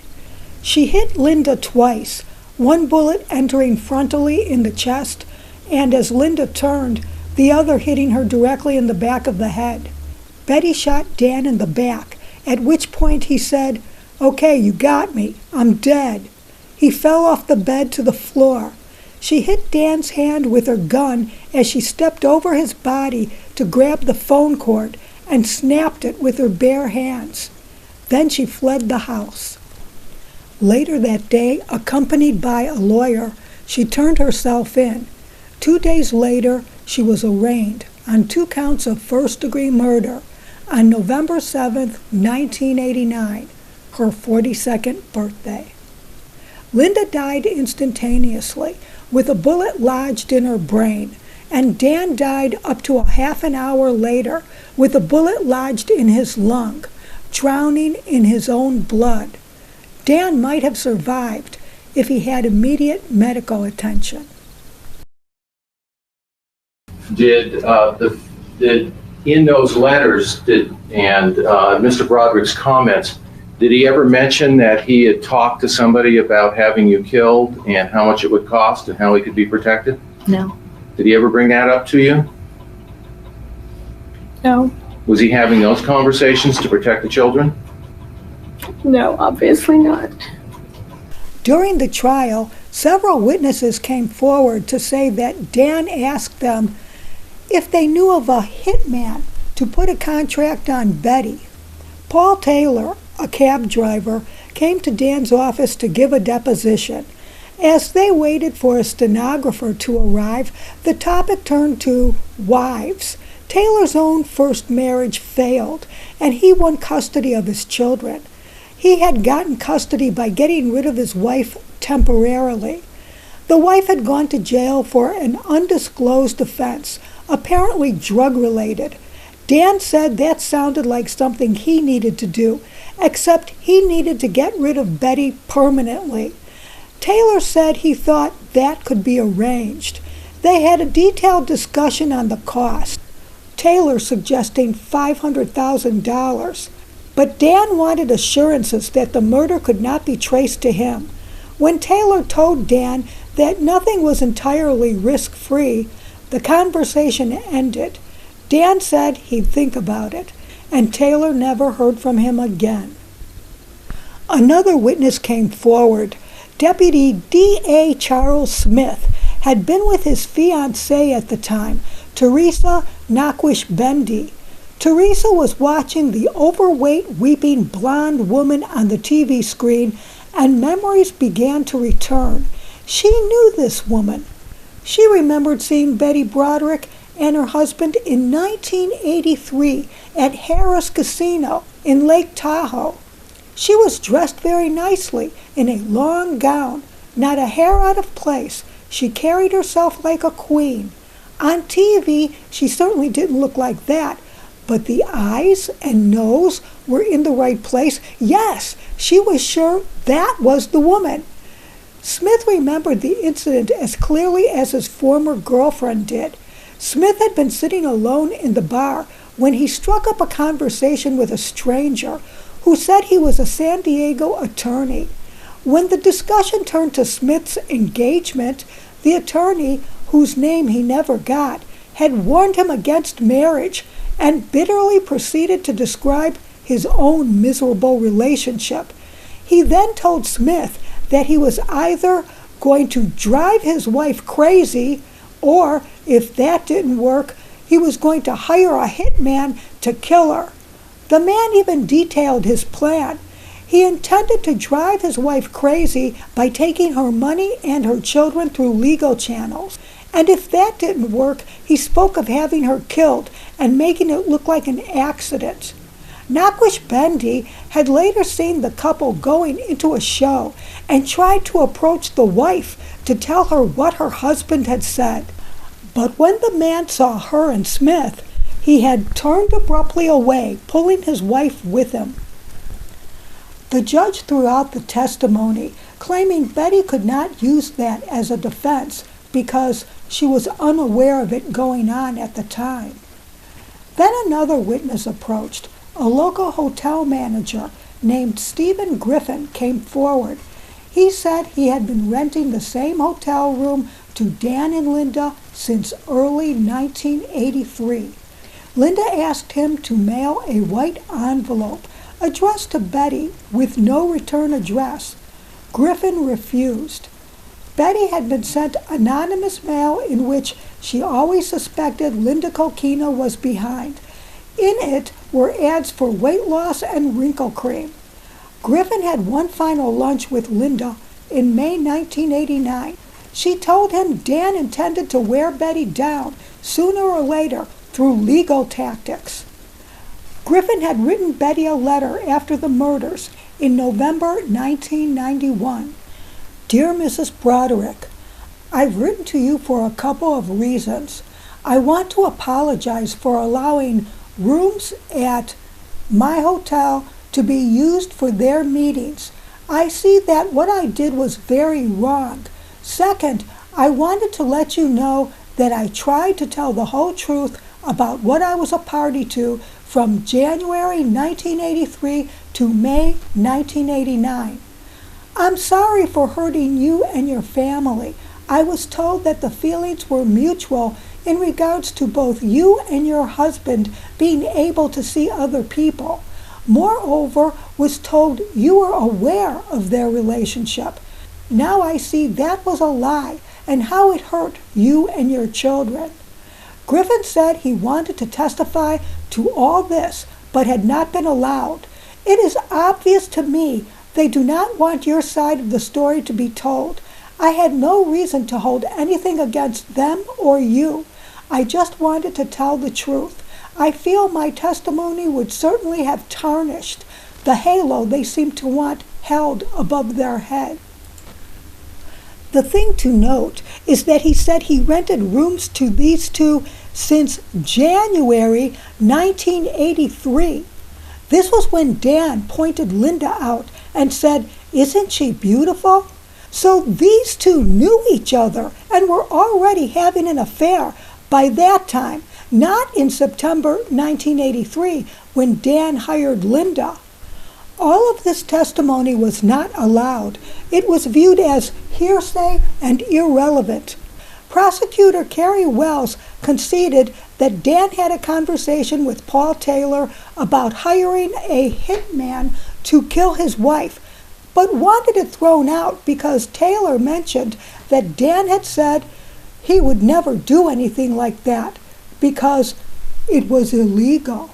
She hit Linda twice, one bullet entering frontally in the chest, and as Linda turned, the other hitting her directly in the back of the head. Betty shot Dan in the back, at which point he said, "Okay, you got me. I'm dead." He fell off the bed to the floor. She hit Dan's hand with her gun as she stepped over his body to grab the phone cord and snapped it with her bare hands. Then she fled the house. Later that day, accompanied by a lawyer, she turned herself in. 2 days later, she was arraigned on 2 counts of first-degree murder on November 7, 1989, her 42nd birthday. Linda died instantaneously with a bullet lodged in her brain, and Dan died up to a half an hour later with a bullet lodged in his lung, drowning in his own blood. Dan might have survived if he had immediate medical attention. Did in those letters and Mr. Broderick's comments, did he ever mention that he had talked to somebody about having you killed and how much it would cost and how he could be protected? No. Did he ever bring that up to you? No. Was he having those conversations to protect the children? No, obviously not. During the trial, several witnesses came forward to say that Dan asked them if they knew of a hitman to put a contract on Betty. Paul Taylor, a cab driver, came to Dan's office to give a deposition. As they waited for a stenographer to arrive, the topic turned to wives. Taylor's own first marriage failed, and he won custody of his children. He had gotten custody by getting rid of his wife temporarily. The wife had gone to jail for an undisclosed offense, apparently drug-related. Dan said that sounded like something he needed to do, except he needed to get rid of Betty permanently. Taylor said he thought that could be arranged. They had a detailed discussion on the cost, Taylor suggesting $500,000. But Dan wanted assurances that the murder could not be traced to him. When Taylor told Dan that nothing was entirely risk-free, the conversation ended. Dan said he'd think about it, and Taylor never heard from him again. Another witness came forward. Deputy D.A. Charles Smith had been with his fiancée at the time, Teresa Nakwish-Bendy. Teresa was watching the overweight, weeping blonde woman on the TV screen, and memories began to return. She knew this woman. She remembered seeing Betty Broderick and her husband in 1983 at Harris Casino in Lake Tahoe. She was dressed very nicely in a long gown, not a hair out of place. She carried herself like a queen. On TV, she certainly didn't look like that, but the eyes and nose were in the right place. Yes, she was sure that was the woman. Smith remembered the incident as clearly as his former girlfriend did. Smith had been sitting alone in the bar when he struck up a conversation with a stranger who said he was a San Diego attorney. When the discussion turned to Smith's engagement, the attorney, whose name he never got, had warned him against marriage and bitterly proceeded to describe his own miserable relationship. He then told Smith that he was either going to drive his wife crazy, or if that didn't work, he was going to hire a hitman to kill her. The man even detailed his plan. He intended to drive his wife crazy by taking her money and her children through legal channels. And if that didn't work, he spoke of having her killed and making it look like an accident. Nakwish-Bendy had later seen the couple going into a show and tried to approach the wife to tell her what her husband had said. But when the man saw her and Smith, he had turned abruptly away, pulling his wife with him. The judge threw out the testimony, claiming Betty could not use that as a defense because she was unaware of it going on at the time. Then another witness approached. A local hotel manager named Stephen Griffin came forward. He said he had been renting the same hotel room to Dan and Linda since early 1983. Linda asked him to mail a white envelope addressed to Betty with no return address. Griffin refused. Betty had been sent anonymous mail in which she always suspected Linda Coquina was behind. In it were ads for weight loss and wrinkle cream. Griffin had one final lunch with Linda in May 1989. She told him Dan intended to wear Betty down sooner or later through legal tactics. Griffin had written Betty a letter after the murders in November 1991. Dear Mrs. Broderick, I've written to you for a couple of reasons. I want to apologize for allowing rooms at my hotel to be used for their meetings. I see that what I did was very wrong. Second, I wanted to let you know that I tried to tell the whole truth about what I was a party to from January 1983 to May 1989. I'm sorry for hurting you and your family. I was told that the feelings were mutual in regards to both you and your husband being able to see other people. Moreover, was told you were aware of their relationship. Now I see that was a lie and how it hurt you and your children. Griffin said he wanted to testify to all this, but had not been allowed. It is obvious to me they do not want your side of the story to be told. I had no reason to hold anything against them or you. I just wanted to tell the truth. I feel my testimony would certainly have tarnished the halo they seem to want held above their head. The thing to note is that he said he rented rooms to these two since January 1983. This was when Dan pointed Linda out and said, "Isn't she beautiful?" So these two knew each other and were already having an affair by that time, not in September 1983 when Dan hired Linda. All of this testimony was not allowed. It was viewed as hearsay and irrelevant. Prosecutor Carrie Wells conceded that Dan had a conversation with Paul Taylor about hiring a hitman to kill his wife, but wanted it thrown out because Taylor mentioned that Dan had said he would never do anything like that because it was illegal.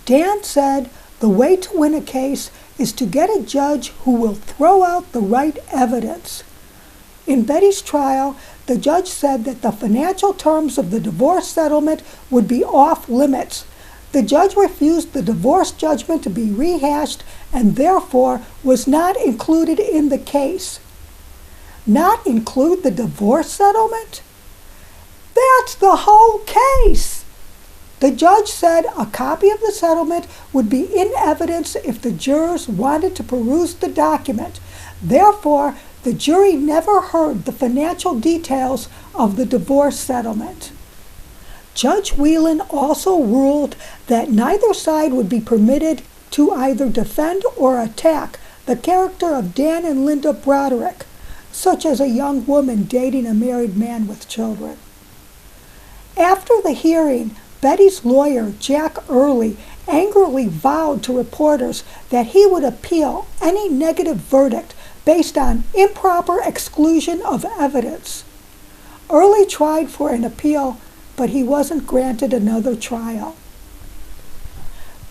Dan said the way to win a case is to get a judge who will throw out the right evidence. In Betty's trial, the judge said that the financial terms of the divorce settlement would be off limits. The judge refused the divorce judgment to be rehashed and therefore was not included in the case. Not include the divorce settlement? That's the whole case! The judge said a copy of the settlement would be in evidence if the jurors wanted to peruse the document. Therefore, the jury never heard the financial details of the divorce settlement. Judge Whelan also ruled that neither side would be permitted to either defend or attack the character of Dan and Linda Broderick, such as a young woman dating a married man with children. After the hearing, Betty's lawyer, Jack Early, angrily vowed to reporters that he would appeal any negative verdict based on improper exclusion of evidence. Early tried for an appeal, but he wasn't granted another trial.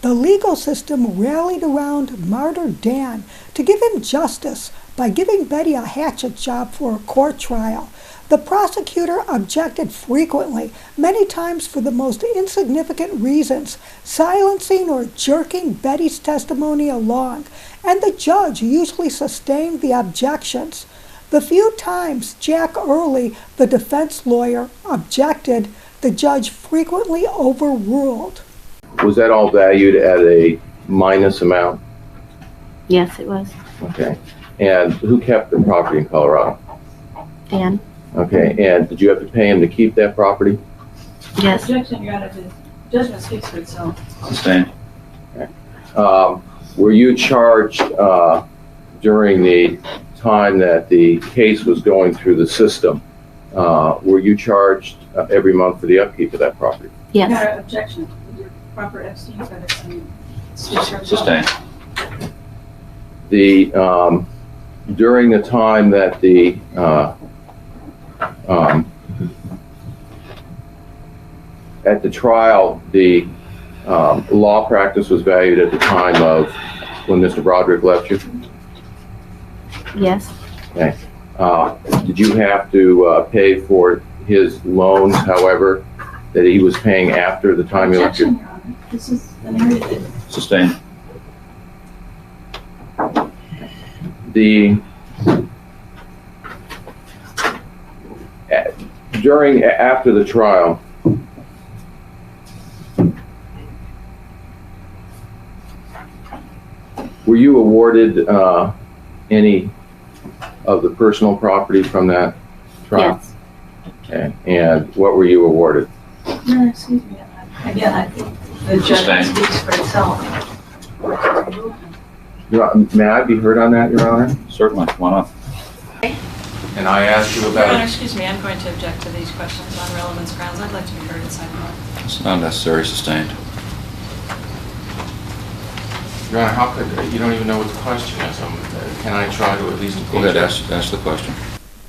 The legal system rallied around martyr Dan to give him justice by giving Betty a hatchet job for a court trial. The prosecutor objected frequently, many times for the most insignificant reasons, silencing or jerking Betty's testimony along, and the judge usually sustained the objections. The few times Jack Early, the defense lawyer, objected, the judge frequently overruled. Was that all valued at a minus amount? Yes, it was. Okay. And who kept the property in Colorado? Dan. Okay, and did you have to pay him to keep that property? Yes. Objection, Your Honor, the judgment speaks for itself. Sustained. Were you charged during the time that the case was going through the system? Were you charged every month for the upkeep of that property? Yes. Your Honor, objection. Your proper abstain credits and speaks for itself. Sustained. The during the time that the at the trial, the law practice was valued at the time of when Mr. Broderick left you? Yes. Okay. Did you have to pay for his loans, however, that he was paying after the time he left Objection, you? Your Honor. This is an area that Sustained. The after the trial, were you awarded any of the personal property from that trial? Yes. Okay, and what were you awarded? Your Honor, excuse me. Again, I think the judgment Sustained. speaks for itself. May I be heard on that, Your Honor? Certainly. Why not? And I asked you Your Honor, about, excuse me, I'm going to object to these questions on relevance grounds. I'd like to be heard at second court. It's not necessary. Sustained. Your Honor, how could, you don't even know what the question is. Can I try to at least? Go ahead, ask the question.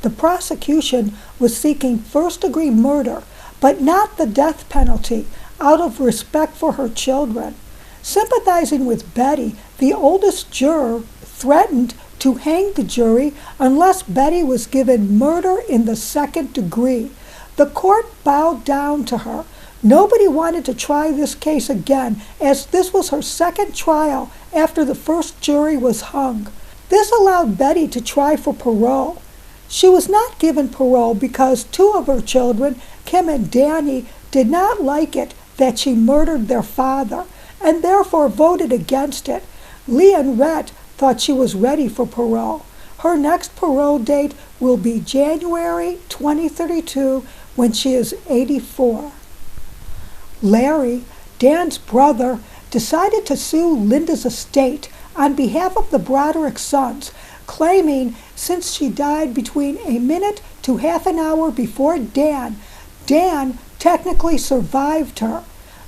The prosecution was seeking first-degree murder, but not the death penalty, out of respect for her children. Sympathizing with Betty, the oldest juror threatened to hang the jury unless Betty was given murder in the second degree. The court bowed down to her. Nobody wanted to try this case again, as this was her second trial after the first jury was hung. This allowed Betty to try for parole. She was not given parole because two of her children, Kim and Danny, did not like it that she murdered their father, and therefore voted against it. Leon Rhett thought she was ready for parole. Her next parole date will be January 2032, when she is 84. Larry, Dan's brother, decided to sue Linda's estate on behalf of the Broderick sons, claiming since she died between a minute to half an hour before Dan technically survived her.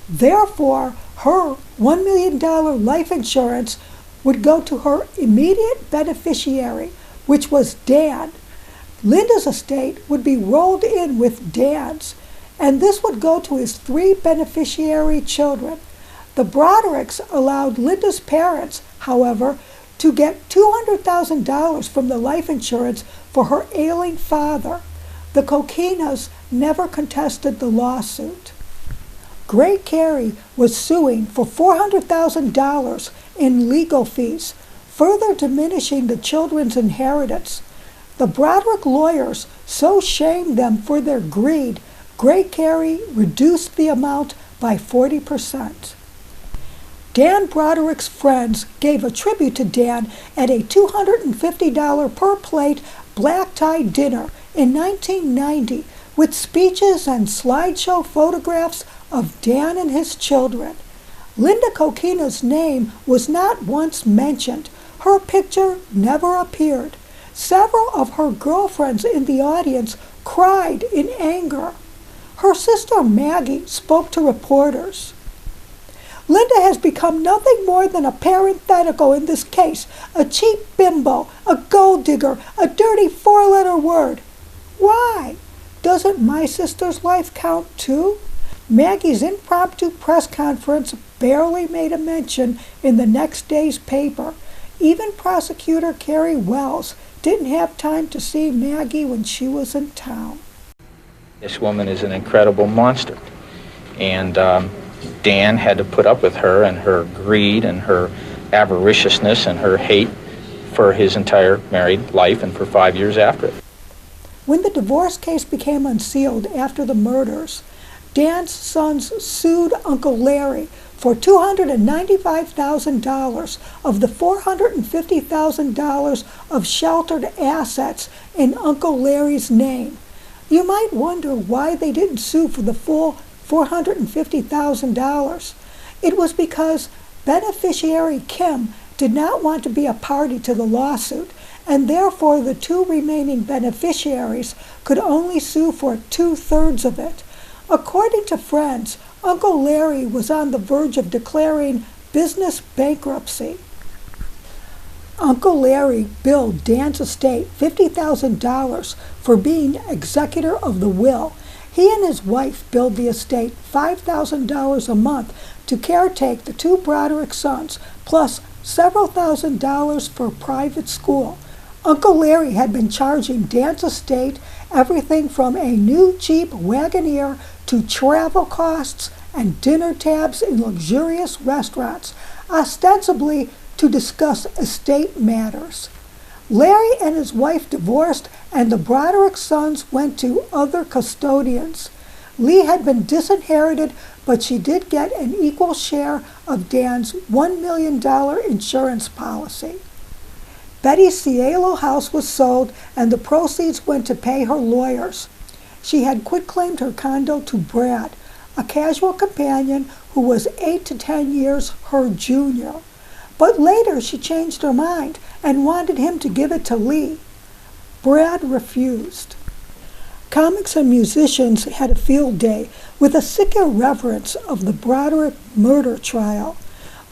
Therefore, her $1 million life insurance would go to her immediate beneficiary, which was Dan. Linda's estate would be rolled in with Dan's, and this would go to his 3 beneficiary children. The Brodericks allowed Linda's parents, however, to get $200,000 from the life insurance for her ailing father. The Coquinas never contested the lawsuit. Gray Carey was suing for $400,000 in legal fees, further diminishing the children's inheritance. The Broderick lawyers so shamed them for their greed, Gray Carey reduced the amount by 40%. Dan Broderick's friends gave a tribute to Dan at a $250 per plate black-tie dinner in 1990 with speeches and slideshow photographs of Dan and his children. Linda Coquina's name was not once mentioned. Her picture never appeared. Several of her girlfriends in the audience cried in anger. Her sister Maggie spoke to reporters. Linda has become nothing more than a parenthetical in this case, a cheap bimbo, a gold digger, a dirty 4-letter word. Why? Doesn't my sister's life count too? Maggie's impromptu press conference barely made a mention in the next day's paper. Even prosecutor Carrie Wells didn't have time to see Maggie when she was in town. This woman is an incredible monster, and Dan had to put up with her and her greed and her avariciousness and her hate for his entire married life and for 5 years after it. When the divorce case became unsealed after the murders, Dan's sons sued Uncle Larry for $295,000 of the $450,000 of sheltered assets in Uncle Larry's name. You might wonder why they didn't sue for the full $450,000. It was because beneficiary Kim did not want to be a party to the lawsuit, and therefore the two remaining beneficiaries could only sue for 2/3 of it. According to friends, Uncle Larry was on the verge of declaring business bankruptcy. Uncle Larry billed Dan's estate $50,000 for being executor of the will. He and his wife billed the estate $5,000 a month to caretake the two Broderick sons, plus several $1,000s for private school. Uncle Larry had been charging Dan's estate everything from a new Jeep Wagoneer to travel costs and dinner tabs in luxurious restaurants, ostensibly to discuss estate matters. Larry and his wife divorced, and the Broderick sons went to other custodians. Lee had been disinherited, but she did get an equal share of Dan's $1 million insurance policy. Betty's Cielo house was sold, and the proceeds went to pay her lawyers. She had quitclaimed her condo to Brad, a casual companion who was 8 to 10 years her junior. But later she changed her mind and wanted him to give it to Lee. Brad refused. Comics and musicians had a field day with a sick irreverence of the Broderick murder trial.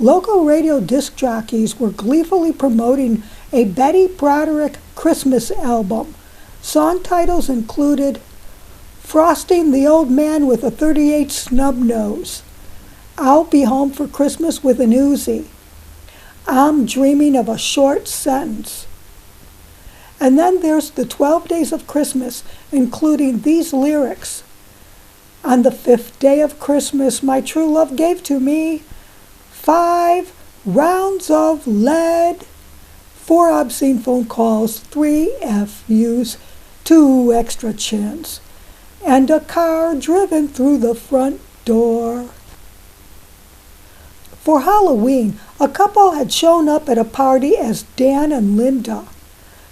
Local radio disc jockeys were gleefully promoting a Betty Broderick Christmas album. Song titles included Frosting the Old Man with a 38 Snub Nose, I'll Be Home for Christmas with an Uzi, I'm Dreaming of a Short Sentence. And then there's the 12 Days of Christmas, including these lyrics. On the 5th day of Christmas, my true love gave to me 5 rounds of lead, 4 obscene phone calls, 3 FUs, 2 extra chins, and a car driven through the front door. For Halloween, a couple had shown up at a party as Dan and Linda.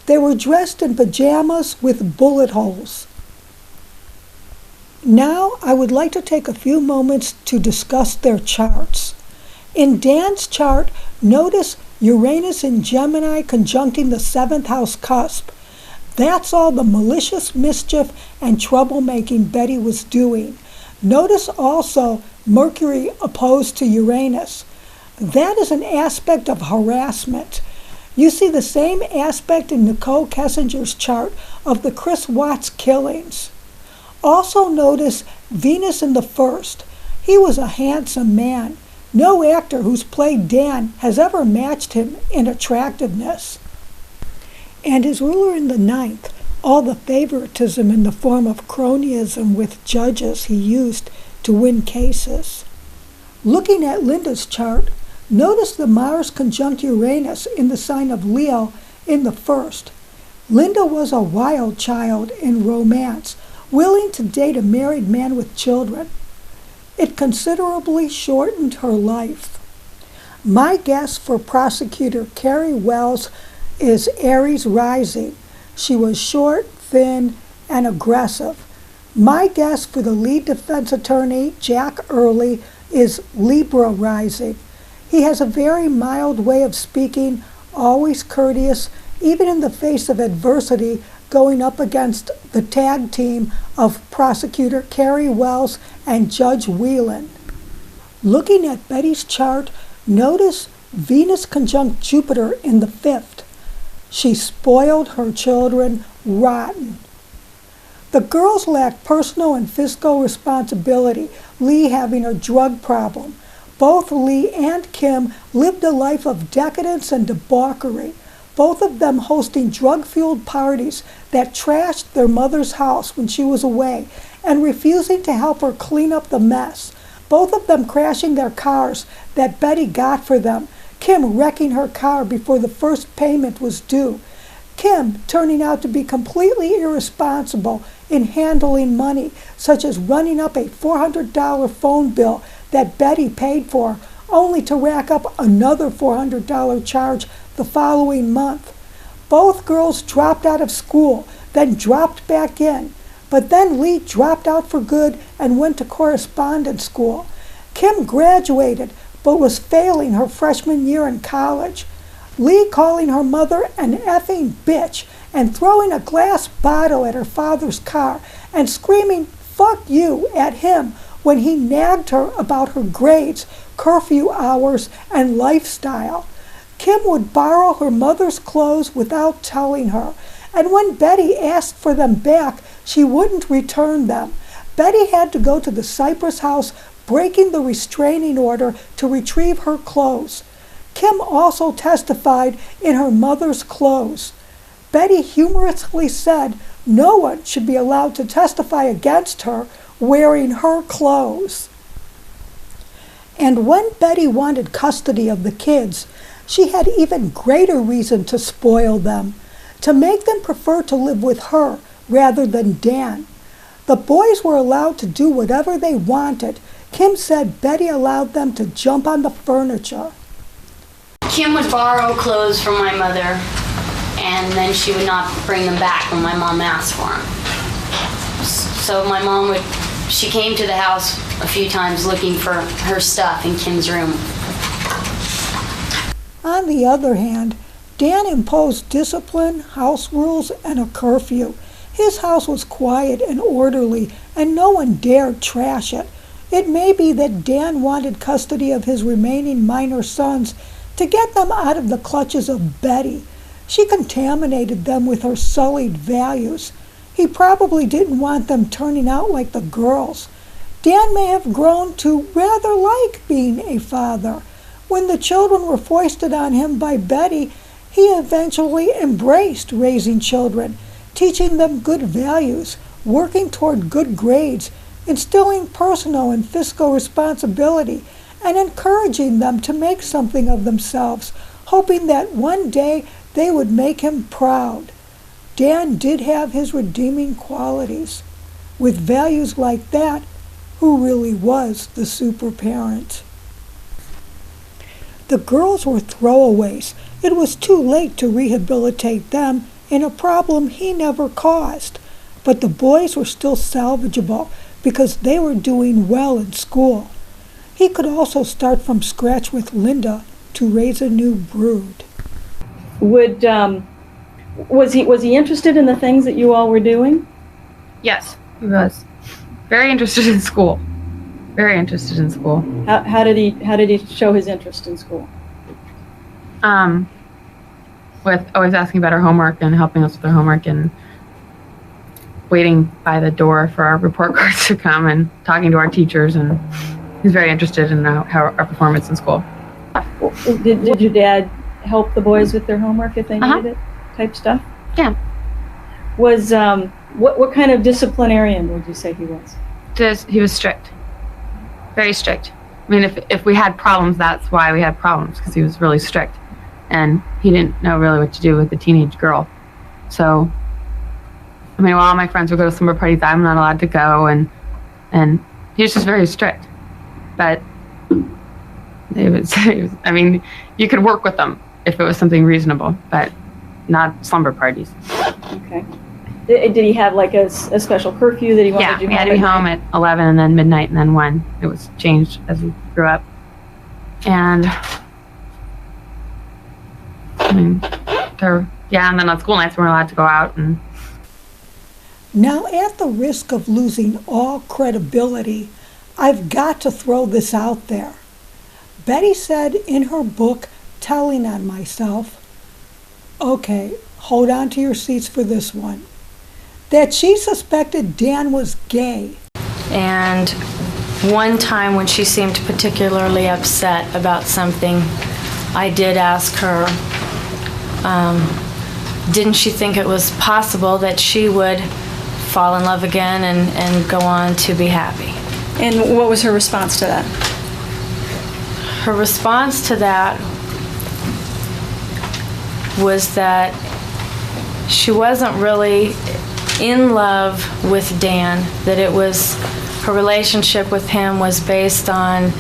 They were dressed in pajamas with bullet holes. Now I would like to take a few moments to discuss their charts. In Dan's chart, notice Uranus in Gemini conjuncting the 7th house cusp. That's all the malicious mischief and troublemaking Betty was doing. Notice also Mercury opposed to Uranus. That is an aspect of harassment. You see the same aspect in Nicole Kessinger's chart of the Chris Watts killings. Also notice Venus in the 1st. He was a handsome man. No actor who's played Dan has ever matched him in attractiveness. And his ruler in the 9th, all the favoritism in the form of cronyism with judges he used to win cases. Looking at Linda's chart, notice the Mars conjunct Uranus in the sign of Leo in the 1st. Linda was a wild child in romance, willing to date a married man with children. It considerably shortened her life. My guess for prosecutor Carrie Wells is Aries rising. She was short, thin, and aggressive. My guess for the lead defense attorney, Jack Early, is Libra rising. He has a very mild way of speaking, always courteous, even in the face of adversity, going up against the tag team of prosecutor Carrie Wells and Judge Whelan. Looking at Betty's chart, notice Venus conjunct Jupiter in the 5th. She spoiled her children rotten. The girls lacked personal and fiscal responsibility, Lee having a drug problem. Both Lee and Kim lived a life of decadence and debauchery, both of them hosting drug-fueled parties that trashed their mother's house when she was away and refusing to help her clean up the mess, both of them crashing their cars that Betty got for them, Kim wrecking her car before the first payment was due, Kim turning out to be completely irresponsible in handling money, such as running up a $400 phone bill that Betty paid for, only to rack up another $400 charge the following month. Both girls dropped out of school, then dropped back in. But then Lee dropped out for good and went to correspondence school. Kim graduated, but was failing her freshman year in college. Lee calling her mother an effing bitch and throwing a glass bottle at her father's car and screaming, "Fuck you," at him when he nagged her about her grades, curfew hours, and lifestyle. Kim would borrow her mother's clothes without telling her, and when Betty asked for them back, she wouldn't return them. Betty had to go to the Cypress house, breaking the restraining order to retrieve her clothes. Kim also testified in her mother's clothes. Betty humorously said no one should be allowed to testify against her wearing her clothes. And when Betty wanted custody of the kids, she had even greater reason to spoil them, to make them prefer to live with her rather than Dan. The boys were allowed to do whatever they wanted. Kim said Betty allowed them to jump on the furniture. Kim would borrow clothes from my mother, and then she would not bring them back when my mom asked for them. So my mom she came to the house a few times looking for her stuff in Kim's room. On the other hand, Dan imposed discipline, house rules, and a curfew. His house was quiet and orderly, and no one dared trash it. It may be that Dan wanted custody of his remaining minor sons to get them out of the clutches of Betty. She contaminated them with her sullied values. He probably didn't want them turning out like the girls. Dan may have grown to rather like being a father. When the children were foisted on him by Betty, he eventually embraced raising children, teaching them good values, working toward good grades, instilling personal and fiscal responsibility, and encouraging them to make something of themselves, hoping that one day they would make him proud. Dan did have his redeeming qualities. With values like that, who really was the super parent? The girls were throwaways. It was too late to rehabilitate them in a problem he never caused. But the boys were still salvageable because they were doing well in school. He could also start from scratch with Linda to raise a new brood. Was he interested in the things that you all were doing? Yes, he was. Very interested in school. Very interested in school. How did he show his interest in school? With always asking about our homework and helping us with our homework and waiting by the door for our report cards to come and talking to our teachers, and he's very interested in how our performance in school. Did your dad help the boys with their homework if they needed it, type stuff? Yeah. Was what kind of disciplinarian would you say he was? He was strict, very strict. I mean, if we had problems, that's why we had problems, because he was really strict, and he didn't know really what to do with a teenage girl. So, I mean, while all my friends would go to slumber parties, I'm not allowed to go, and he was just very strict. But it was I mean, you could work with them if it was something reasonable, but not slumber parties. Okay. Did he have like a special curfew that he wanted you home? Yeah, we had to be home at 11 and then midnight and then 1. It was changed as we grew up. And I mean, and then on school nights we weren't allowed to go out. And now, at the risk of losing all credibility, I've got to throw this out there. Betty said in her book, Telling on Myself, okay, hold on to your seats for this one, that she suspected Dan was gay. And one time when she seemed particularly upset about something, I did ask her, didn't she think it was possible that she would fall in love again and go on to be happy? And what was her response to that? Her response to that was that she wasn't really in love with Dan, that it was, her relationship with him was based on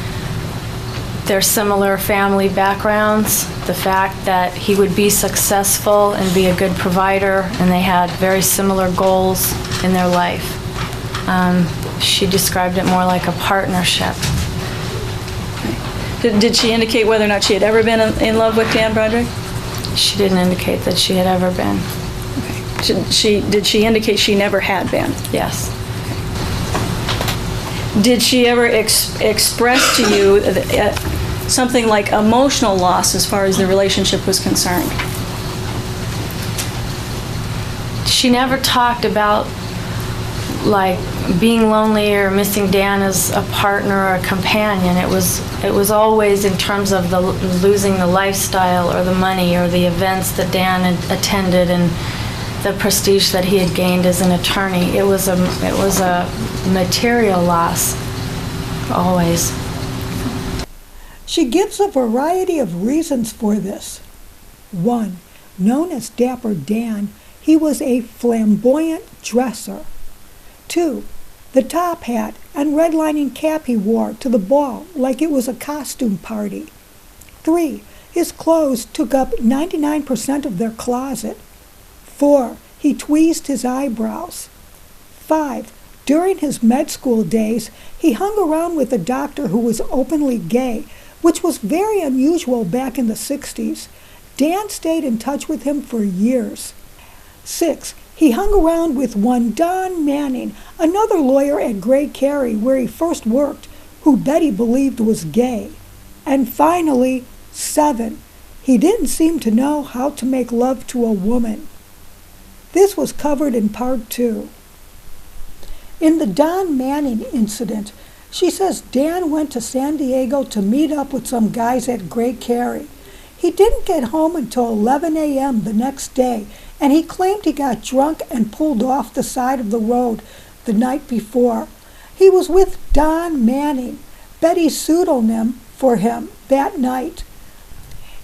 their similar family backgrounds, the fact that he would be successful and be a good provider, and they had very similar goals in their life. She described it more like a partnership. Did she indicate whether or not she had ever been in love with Dan Broderick? She didn't indicate that she had ever been. Did she indicate she never had been? Yes. Did she ever express to you something like emotional loss as far as the relationship was concerned? She never talked about like being lonely or missing Dan as a partner or a companion. It was always in terms of losing the lifestyle or the money or the events that Dan had attended and the prestige that he had gained as an attorney. It was a material loss, always. She gives a variety of reasons for this. 1. Known as Dapper Dan, he was a flamboyant dresser. 2. The top hat and redlining cap he wore to the ball like it was a costume party. 3. His clothes took up 99% of their closet. 4. He tweezed his eyebrows. 5. During his med school days, he hung around with a doctor who was openly gay, which was very unusual back in the 60s. Dan stayed in touch with him for years. 6. He hung around with one Don Manning, another lawyer at Gray Carey where he first worked, who Betty believed was gay. And finally, 7. He didn't seem to know how to make love to a woman. This was covered in part 2. In the Don Manning incident, she says Dan went to San Diego to meet up with some guys at Gray Carey. He didn't get home until 11 a.m. the next day, and he claimed he got drunk and pulled off the side of the road the night before. He was with Don Manning, Betty's pseudonym for him, that night.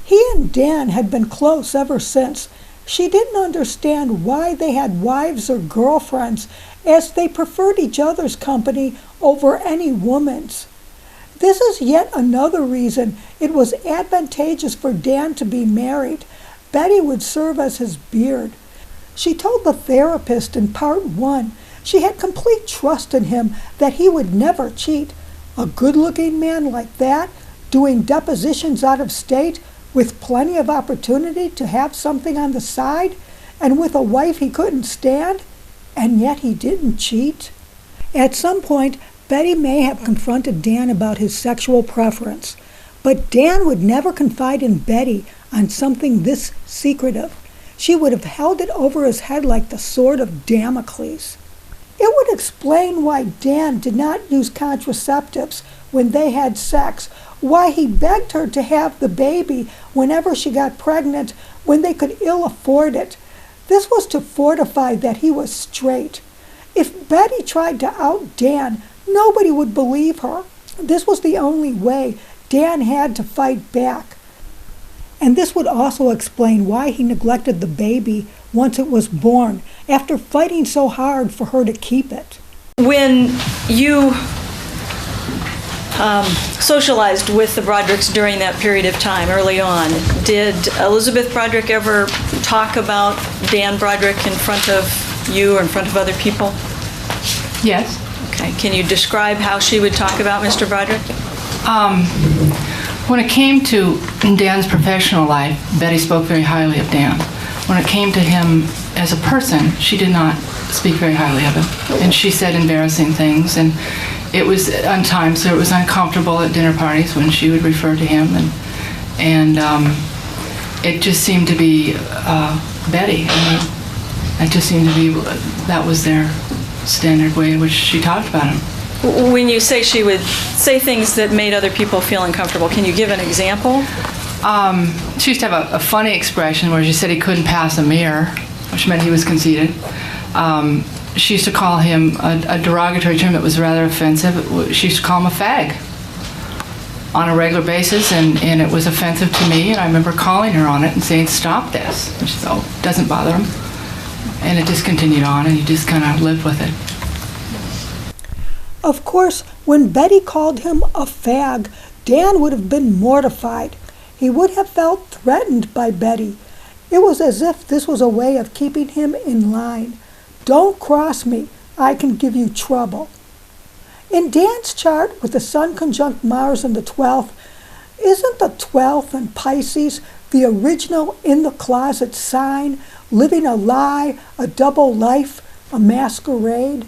He and Dan had been close ever since. She didn't understand why they had wives or girlfriends, as they preferred each other's company over any woman's. This is yet another reason it was advantageous for Dan to be married. Betty would serve as his beard. She told the therapist in part 1 she had complete trust in him that he would never cheat. A good-looking man like that, doing depositions out of state, with plenty of opportunity to have something on the side, and with a wife he couldn't stand, and yet he didn't cheat. At some point, Betty may have confronted Dan about his sexual preference, but Dan would never confide in Betty on something this secretive. She would have held it over his head like the sword of Damocles. It would explain why Dan did not use contraceptives when they had sex, why he begged her to have the baby whenever she got pregnant when they could ill afford it. This was to fortify that he was straight. If Betty tried to out Dan, nobody would believe her. This was the only way. Dan had to fight back. And this would also explain why he neglected the baby once it was born, after fighting so hard for her to keep it. When you socialized with the Brodericks during that period of time, early on, did Elizabeth Broderick ever talk about Dan Broderick in front of you or in front of other people? Yes. Okay. Can you describe how she would talk about Mr. Broderick? When it came to Dan's professional life, Betty spoke very highly of Dan. When it came to him as a person, she did not speak very highly of him. And she said embarrassing things, and it was on time, so it was uncomfortable at dinner parties when she would refer to him, and it just seemed to be Betty. I mean, it just seemed to be that was their standard way in which she talked about him. When you say she would say things that made other people feel uncomfortable, can you give an example? She used to have a funny expression where she said he couldn't pass a mirror, which meant he was conceited. She used to call him a derogatory term that was rather offensive. She used to call him a fag on a regular basis, and it was offensive to me, and I remember calling her on it and saying, "Stop this." And she said, "Oh, it doesn't bother him." And it just continued on, and you just kind of lived with it. Of course, when Betty called him a fag, Dan would have been mortified. He would have felt threatened by Betty. It was as if this was a way of keeping him in line. Don't cross me, I can give you trouble. In Dan's chart with the Sun conjunct Mars in the 12th, isn't the 12th in Pisces the original in-the-closet sign, living a lie, a double life, a masquerade?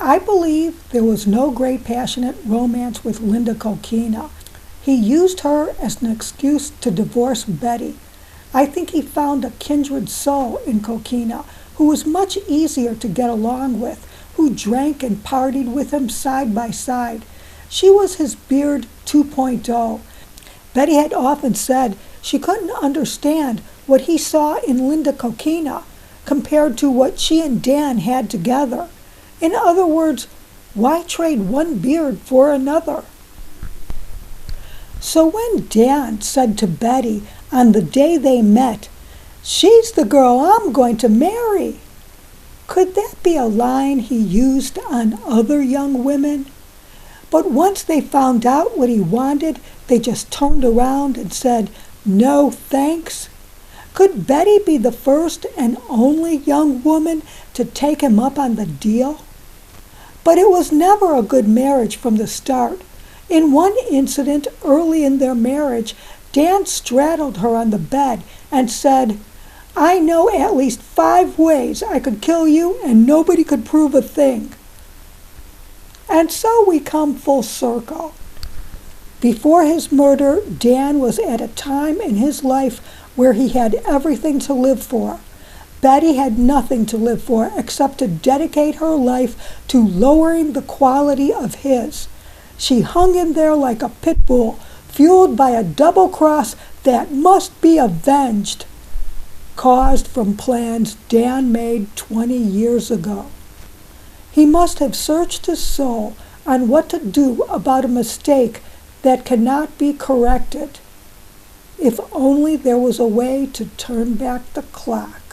I believe there was no great passionate romance with Linda Coquina. He used her as an excuse to divorce Betty. I think he found a kindred soul in Coquina, who was much easier to get along with, who drank and partied with him side by side. She was his Beard 2.0. Betty had often said she couldn't understand what he saw in Linda Coquina compared to what she and Dan had together. In other words, why trade one beard for another? So when Dan said to Betty on the day they met, "She's the girl I'm going to marry," could that be a line he used on other young women? But once they found out what he wanted, they just turned around and said, "No thanks." Could Betty be the first and only young woman to take him up on the deal? But it was never a good marriage from the start. In one incident early in their marriage, Dan straddled her on the bed and said, "I know at least 5 ways I could kill you and nobody could prove a thing." And so we come full circle. Before his murder, Dan was at a time in his life where he had everything to live for. Betty had nothing to live for except to dedicate her life to lowering the quality of his. She hung in there like a pit bull, fueled by a double cross that must be avenged, caused from plans Dan made 20 years ago. He must have searched his soul on what to do about a mistake that cannot be corrected. If only there was a way to turn back the clock.